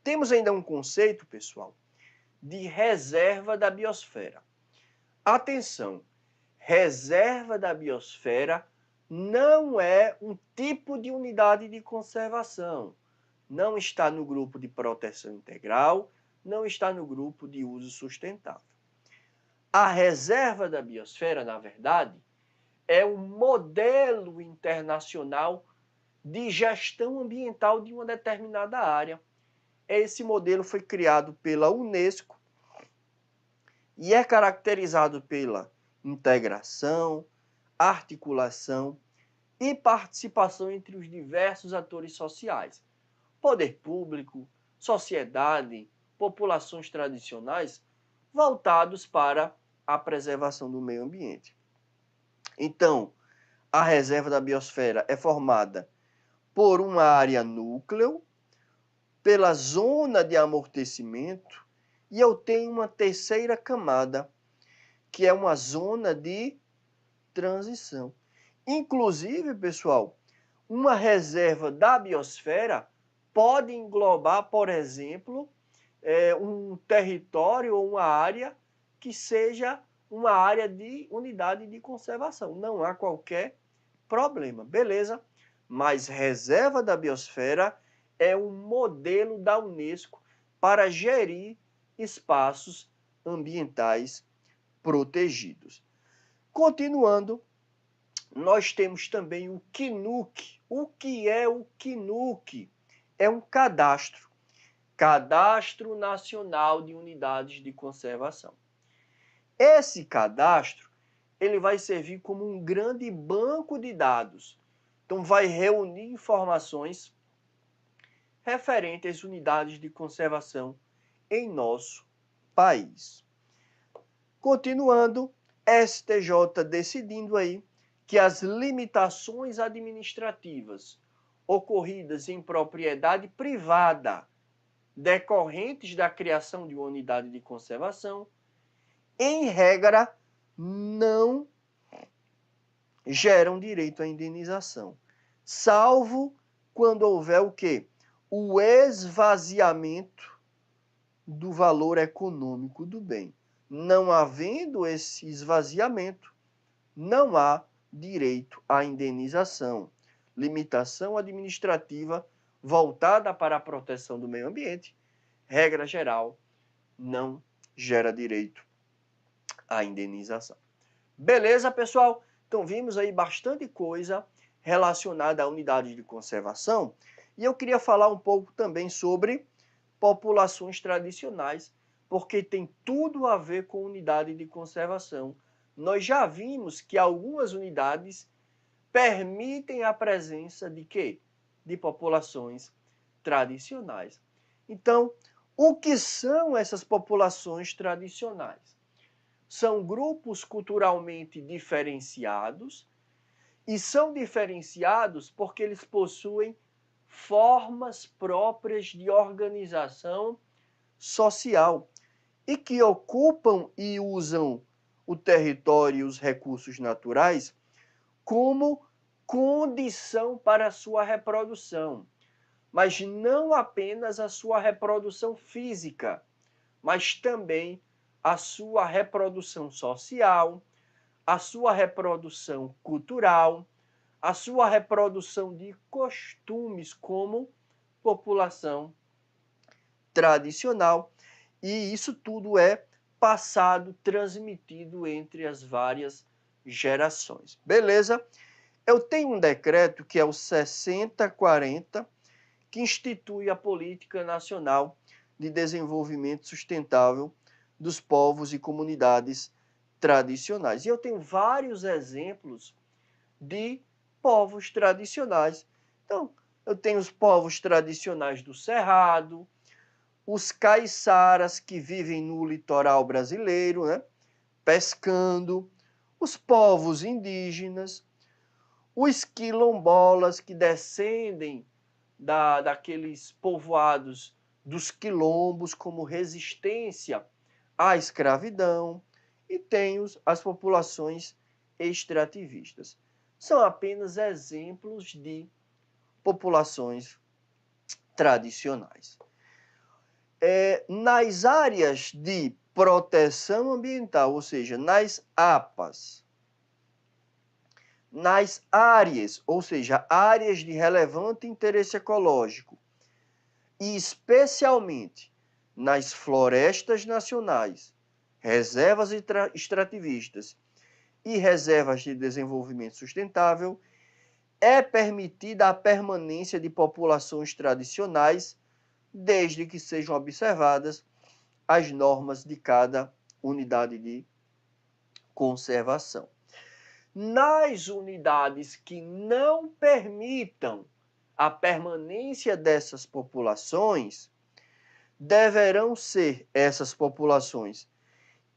Temos ainda um conceito, pessoal, de reserva da biosfera. Atenção, reserva da biosfera não é um tipo de unidade de conservação. Não está no grupo de proteção integral, não está no grupo de uso sustentável. A reserva da biosfera, na verdade, é um modelo internacional de gestão ambiental de uma determinada área. Esse modelo foi criado pela Unesco e é caracterizado pela integração, articulação e participação entre os diversos atores sociais, poder público, sociedade, populações tradicionais, voltados para a preservação do meio ambiente. Então, a reserva da biosfera é formada por uma área núcleo, pela zona de amortecimento, e eu tenho uma terceira camada, que é uma zona de transição. Inclusive, pessoal, uma reserva da biosfera pode englobar, por exemplo, um território ou uma área que seja uma área de unidade de conservação. Não há qualquer problema, beleza? Mas reserva da biosfera é um modelo da Unesco para gerir espaços ambientais protegidos. Continuando, nós temos também o CNUC. O que é o CNUC? É um cadastro, Cadastro Nacional de Unidades de Conservação. Esse cadastro, ele vai servir como um grande banco de dados. Então, vai reunir informações referentes às unidades de conservação em nosso país. Continuando, STJ decidindo aí que as limitações administrativas ocorridas em propriedade privada decorrentes da criação de uma unidade de conservação, em regra, não geram direito à indenização, salvo quando houver o quê? O esvaziamento do valor econômico do bem. Não havendo esse esvaziamento, não há direito à indenização. Limitação administrativa voltada para a proteção do meio ambiente, regra geral, não gera direito à indenização. Beleza, pessoal? Então vimos aí bastante coisa relacionada à unidade de conservação e eu queria falar um pouco também sobre populações tradicionais, porque tem tudo a ver com unidade de conservação. Nós já vimos que algumas unidades permitem a presença de quê? De populações tradicionais. Então, o que são essas populações tradicionais? São grupos culturalmente diferenciados e são diferenciados porque eles possuem formas próprias de organização social e que ocupam e usam o território e os recursos naturais como condição para a sua reprodução, mas não apenas a sua reprodução física, mas também a sua reprodução social, a sua reprodução cultural, a sua reprodução de costumes como população tradicional. E isso tudo é passado, transmitido entre as várias gerações. Beleza? Eu tenho um decreto que é o 6040, que institui a Política Nacional de Desenvolvimento Sustentável dos povos e comunidades tradicionais. E eu tenho vários exemplos de povos tradicionais. Então, eu tenho os povos tradicionais do Cerrado, os caiçaras que vivem no litoral brasileiro, né, pescando, os povos indígenas, os quilombolas que descendem daqueles povoados dos quilombos como resistência à escravidão, e tem as populações extrativistas. São apenas exemplos de populações tradicionais. Nas áreas de proteção ambiental, ou seja, nas APAs, nas áreas, ou seja, áreas de relevante interesse ecológico, e especialmente nas florestas nacionais, reservas extrativistas e reservas de desenvolvimento sustentável, é permitida a permanência de populações tradicionais, desde que sejam observadas as normas de cada unidade de conservação. Nas unidades que não permitam a permanência dessas populações, deverão ser essas populações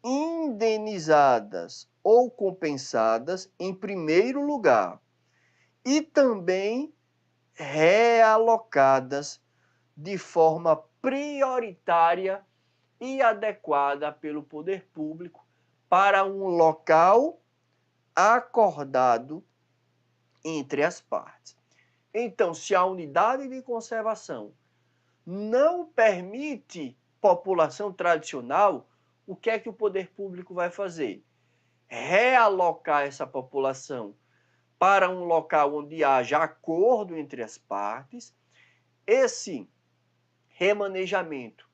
indenizadas ou compensadas em primeiro lugar e também realocadas de forma prioritária e adequada pelo poder público para um local acordado entre as partes. Então, se a unidade de conservação não permite população tradicional, o que é que o poder público vai fazer? Realocar essa população para um local onde haja acordo entre as partes. Esse remanejamento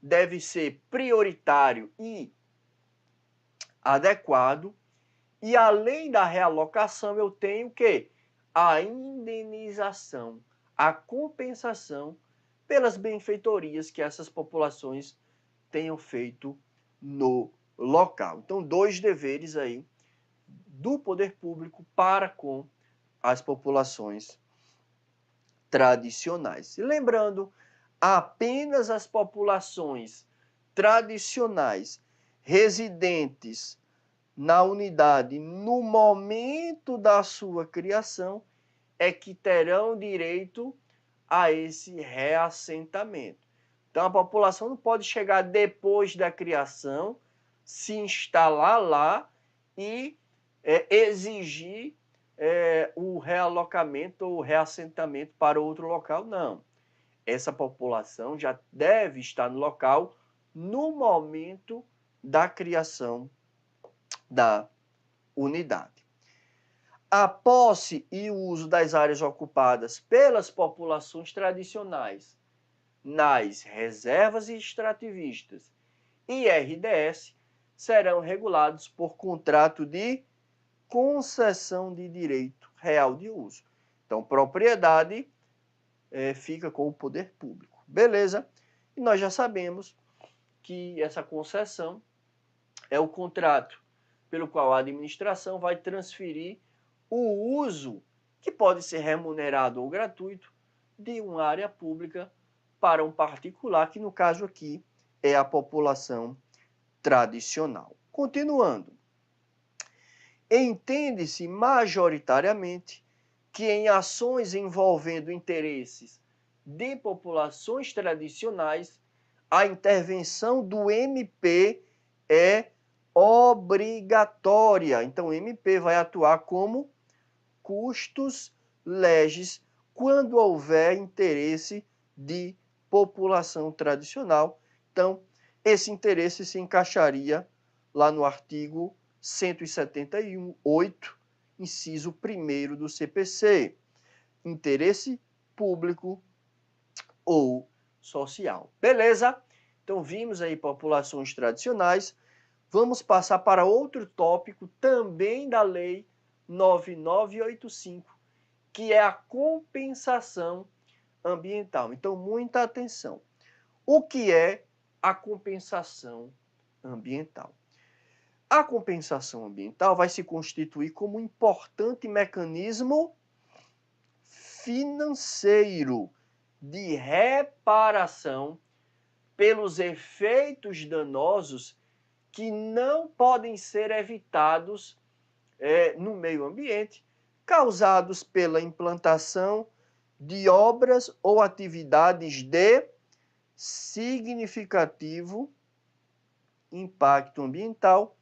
deve ser prioritário e adequado. E além da realocação, eu tenho o quê? A indenização, a compensação pelas benfeitorias que essas populações tenham feito no local. Então, dois deveres aí do poder público para com as populações tradicionais. E lembrando, apenas as populações tradicionais residentes na unidade no momento da sua criação é que terão direito a esse reassentamento. Então, a população não pode chegar depois da criação, se instalar lá e exigir o realocamento ou reassentamento para outro local. Não. Essa população já deve estar no local no momento da criação da unidade. A posse e o uso das áreas ocupadas pelas populações tradicionais nas reservas extrativistas e RDS serão regulados por contrato de concessão de direito real de uso. Então, propriedade fica com o poder público. Beleza? E nós já sabemos que essa concessão é o contrato pelo qual a administração vai transferir o uso, que pode ser remunerado ou gratuito, de uma área pública para um particular, que no caso aqui é a população tradicional. Continuando. Entende-se majoritariamente que em ações envolvendo interesses de populações tradicionais, a intervenção do MP é obrigatória. Então, o MP vai atuar como custos legis quando houver interesse de população tradicional. Então, esse interesse se encaixaria lá no artigo 178, inciso 1º do CPC. Interesse público ou social. Beleza? Então, vimos aí populações tradicionais. Vamos passar para outro tópico também da Lei 9985, que é a compensação ambiental. Então, muita atenção. O que é a compensação ambiental. A compensação ambiental vai se constituir como um importante mecanismo financeiro de reparação pelos efeitos danosos que não podem ser evitados no meio ambiente, causados pela implantação de obras ou atividades de significativo impacto ambiental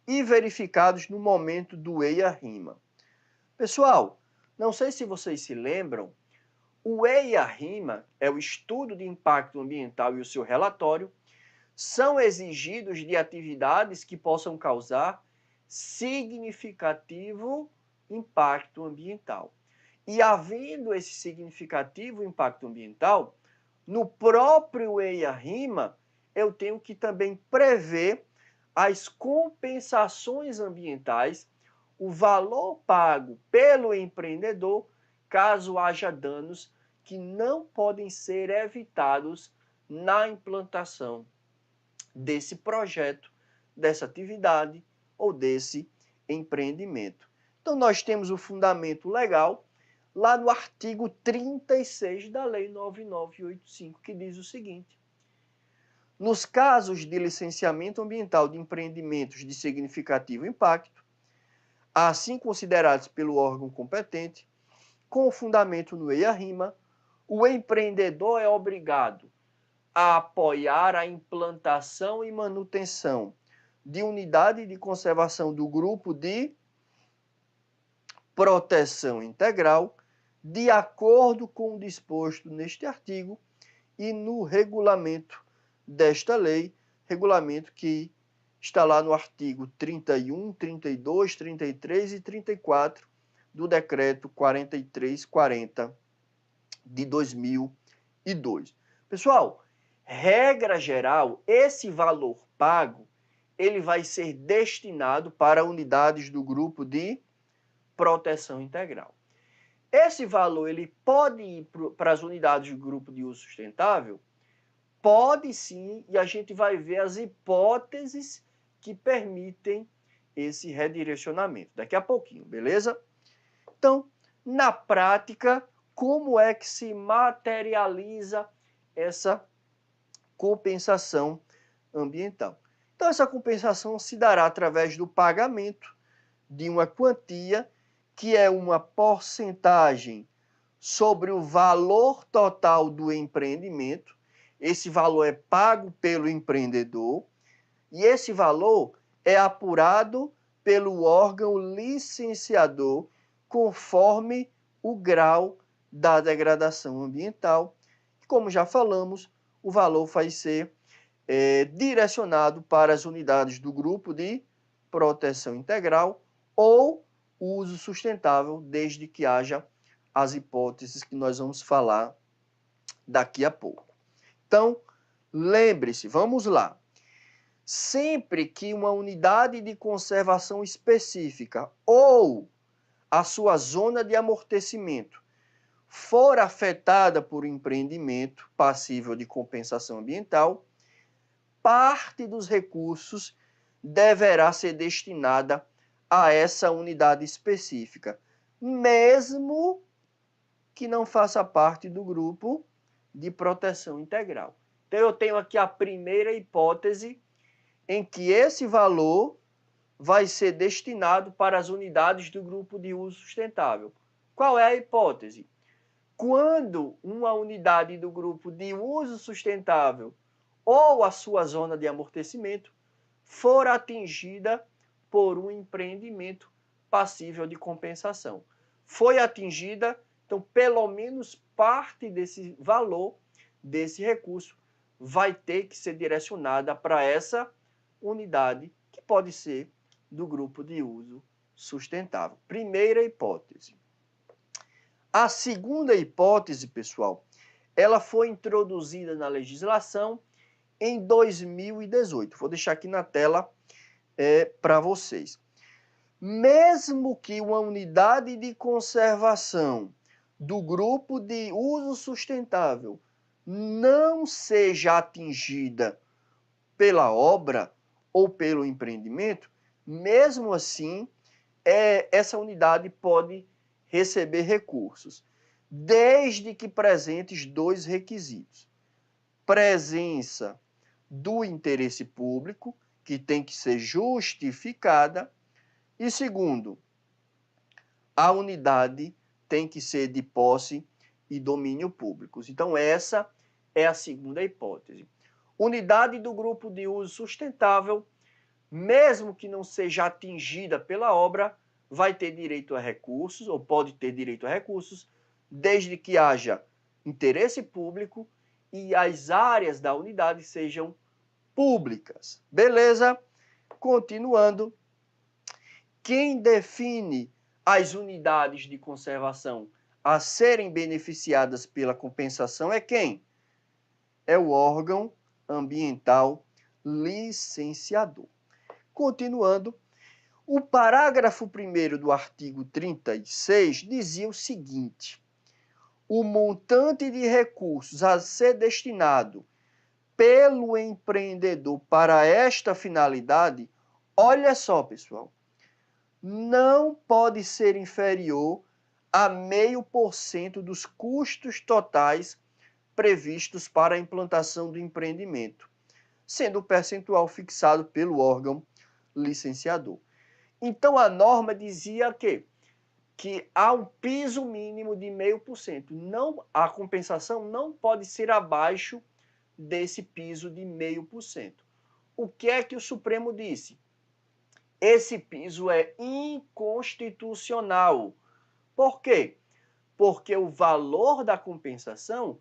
e verificados no momento do EIA-RIMA. Pessoal, não sei se vocês se lembram, o EIA-RIMA é o Estudo de Impacto Ambiental e o seu relatório, são exigidos de atividades que possam causar significativo impacto ambiental. E havendo esse significativo impacto ambiental, no próprio EIA-RIMA, eu tenho que também prever as compensações ambientais, o valor pago pelo empreendedor, caso haja danos que não podem ser evitados na implantação desse projeto, dessa atividade ou desse empreendimento. Então, nós temos o fundamento legal lá no artigo 36 da Lei 9985, que diz o seguinte: nos casos de licenciamento ambiental de empreendimentos de significativo impacto, assim considerados pelo órgão competente, com fundamento no EIA-RIMA, o empreendedor é obrigado a apoiar a implantação e manutenção de unidade de conservação do grupo de proteção integral, de acordo com o disposto neste artigo e no regulamento desta lei, regulamento que está lá no artigo 31, 32, 33 e 34 do decreto 4340 de 2002. Pessoal, regra geral, esse valor pago, ele vai ser destinado para unidades do grupo de proteção integral. Esse valor, ele pode ir para as unidades do grupo de uso sustentável? Pode sim, e a gente vai ver as hipóteses que permitem esse redirecionamento daqui a pouquinho, beleza? Então, na prática, como é que se materializa essa compensação ambiental? Então, essa compensação se dará através do pagamento de uma quantia que é uma porcentagem sobre o valor total do empreendimento. Esse valor é pago pelo empreendedor e esse valor é apurado pelo órgão licenciador conforme o grau da degradação ambiental. Como já falamos, o valor vai ser direcionado para as unidades do grupo de proteção integral ou uso sustentável, desde que haja as hipóteses que nós vamos falar daqui a pouco. Então, lembre-se, vamos lá. Sempre que uma unidade de conservação específica ou a sua zona de amortecimento for afetada por um empreendimento passível de compensação ambiental, parte dos recursos deverá ser destinada a essa unidade específica, mesmo que não faça parte do grupo de proteção integral. Então, eu tenho aqui a primeira hipótese em que esse valor vai ser destinado para as unidades do grupo de uso sustentável. Qual é a hipótese? Quando uma unidade do grupo de uso sustentável ou a sua zona de amortecimento for atingida por um empreendimento passível de compensação. Foi atingida, então pelo menos parte desse valor, desse recurso, vai ter que ser direcionada para essa unidade, que pode ser do grupo de uso sustentável. Primeira hipótese. A segunda hipótese, pessoal, ela foi introduzida na legislação em 2018. Vou deixar aqui na tela para vocês. Mesmo que uma unidade de conservação do grupo de uso sustentável não seja atingida pela obra ou pelo empreendimento, mesmo assim, essa unidade pode receber recursos, desde que presentes dois requisitos: presença do interesse público, que tem que ser justificada, e segundo, a unidade tem que ser de posse e domínio públicos. Então, essa é a segunda hipótese. Unidade do grupo de uso sustentável, mesmo que não seja atingida pela obra, vai ter direito a recursos, ou pode ter direito a recursos, desde que haja interesse público e as áreas da unidade sejam públicas. Beleza? Continuando, quem define as unidades de conservação a serem beneficiadas pela compensação é quem? É o órgão ambiental licenciador. Continuando, o parágrafo 1º do artigo 36 dizia o seguinte: o montante de recursos a ser destinado pelo empreendedor para esta finalidade, olha só, pessoal, não pode ser inferior a 0,5% dos custos totais previstos para a implantação do empreendimento, sendo o percentual fixado pelo órgão licenciador. Então, a norma dizia que há um piso mínimo de 0,5%. A compensação não pode ser abaixo desse piso de 0,5%. O que é que o Supremo disse? Esse piso é inconstitucional. Por quê? Porque o valor da compensação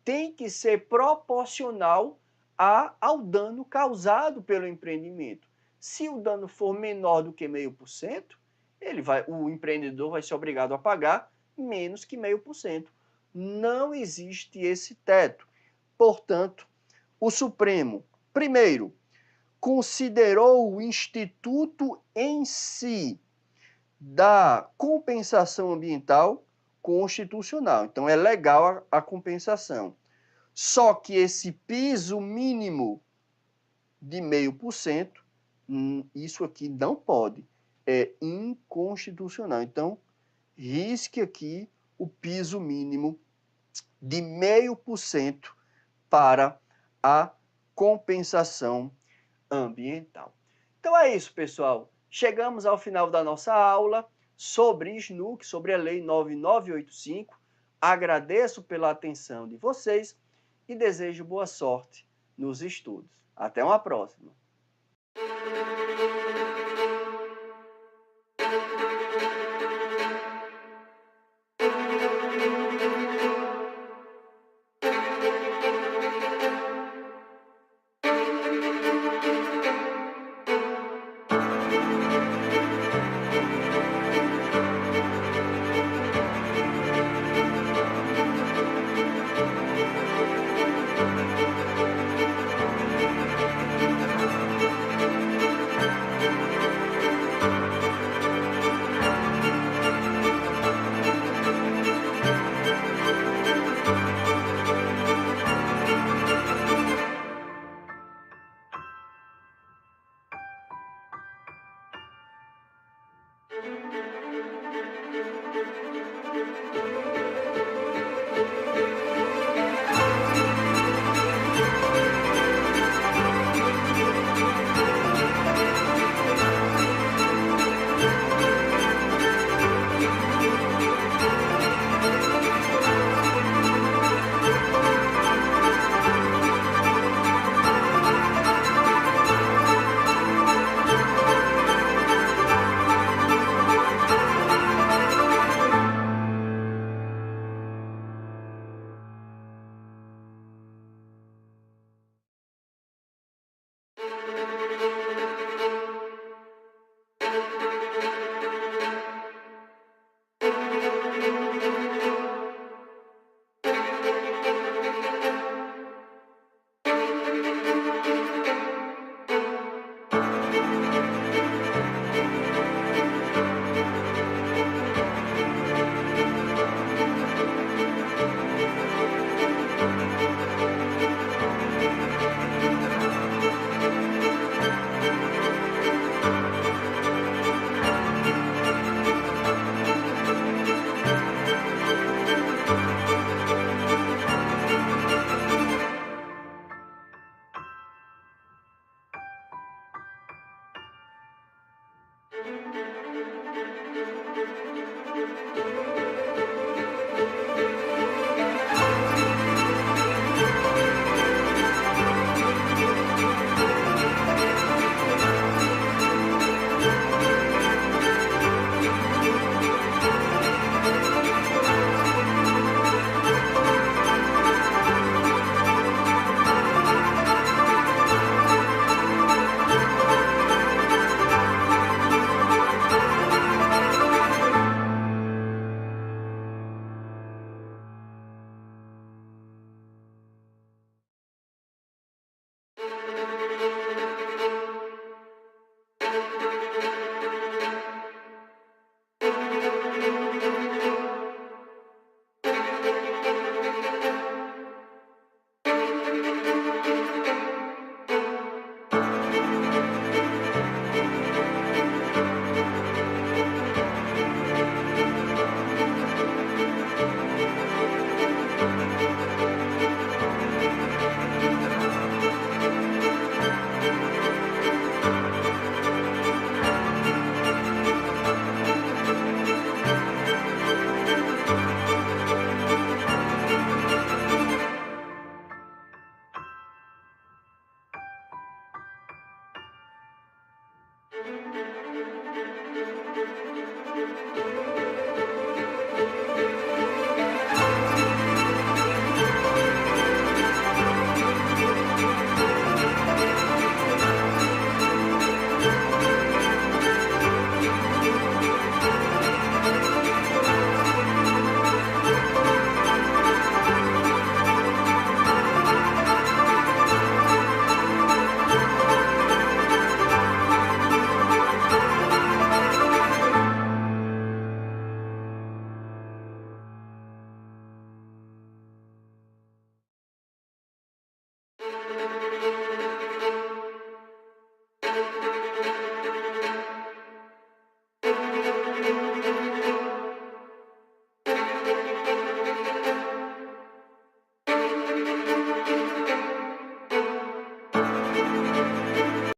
tem que ser proporcional ao dano causado pelo empreendimento. Se o dano for menor do que 0,5%, o empreendedor vai ser obrigado a pagar menos que 0,5%. Não existe esse teto. Portanto, o Supremo, primeiro, considerou o instituto em si da compensação ambiental constitucional. Então, é legal a compensação. Só que esse piso mínimo de 0,5%, isso aqui não pode. É inconstitucional. Então, risque aqui o piso mínimo de 0,5% para a compensação ambiental. Então é isso, pessoal. Chegamos ao final da nossa aula sobre SNUC, sobre a Lei 9985. Agradeço pela atenção de vocês e desejo boa sorte nos estudos. Até uma próxima.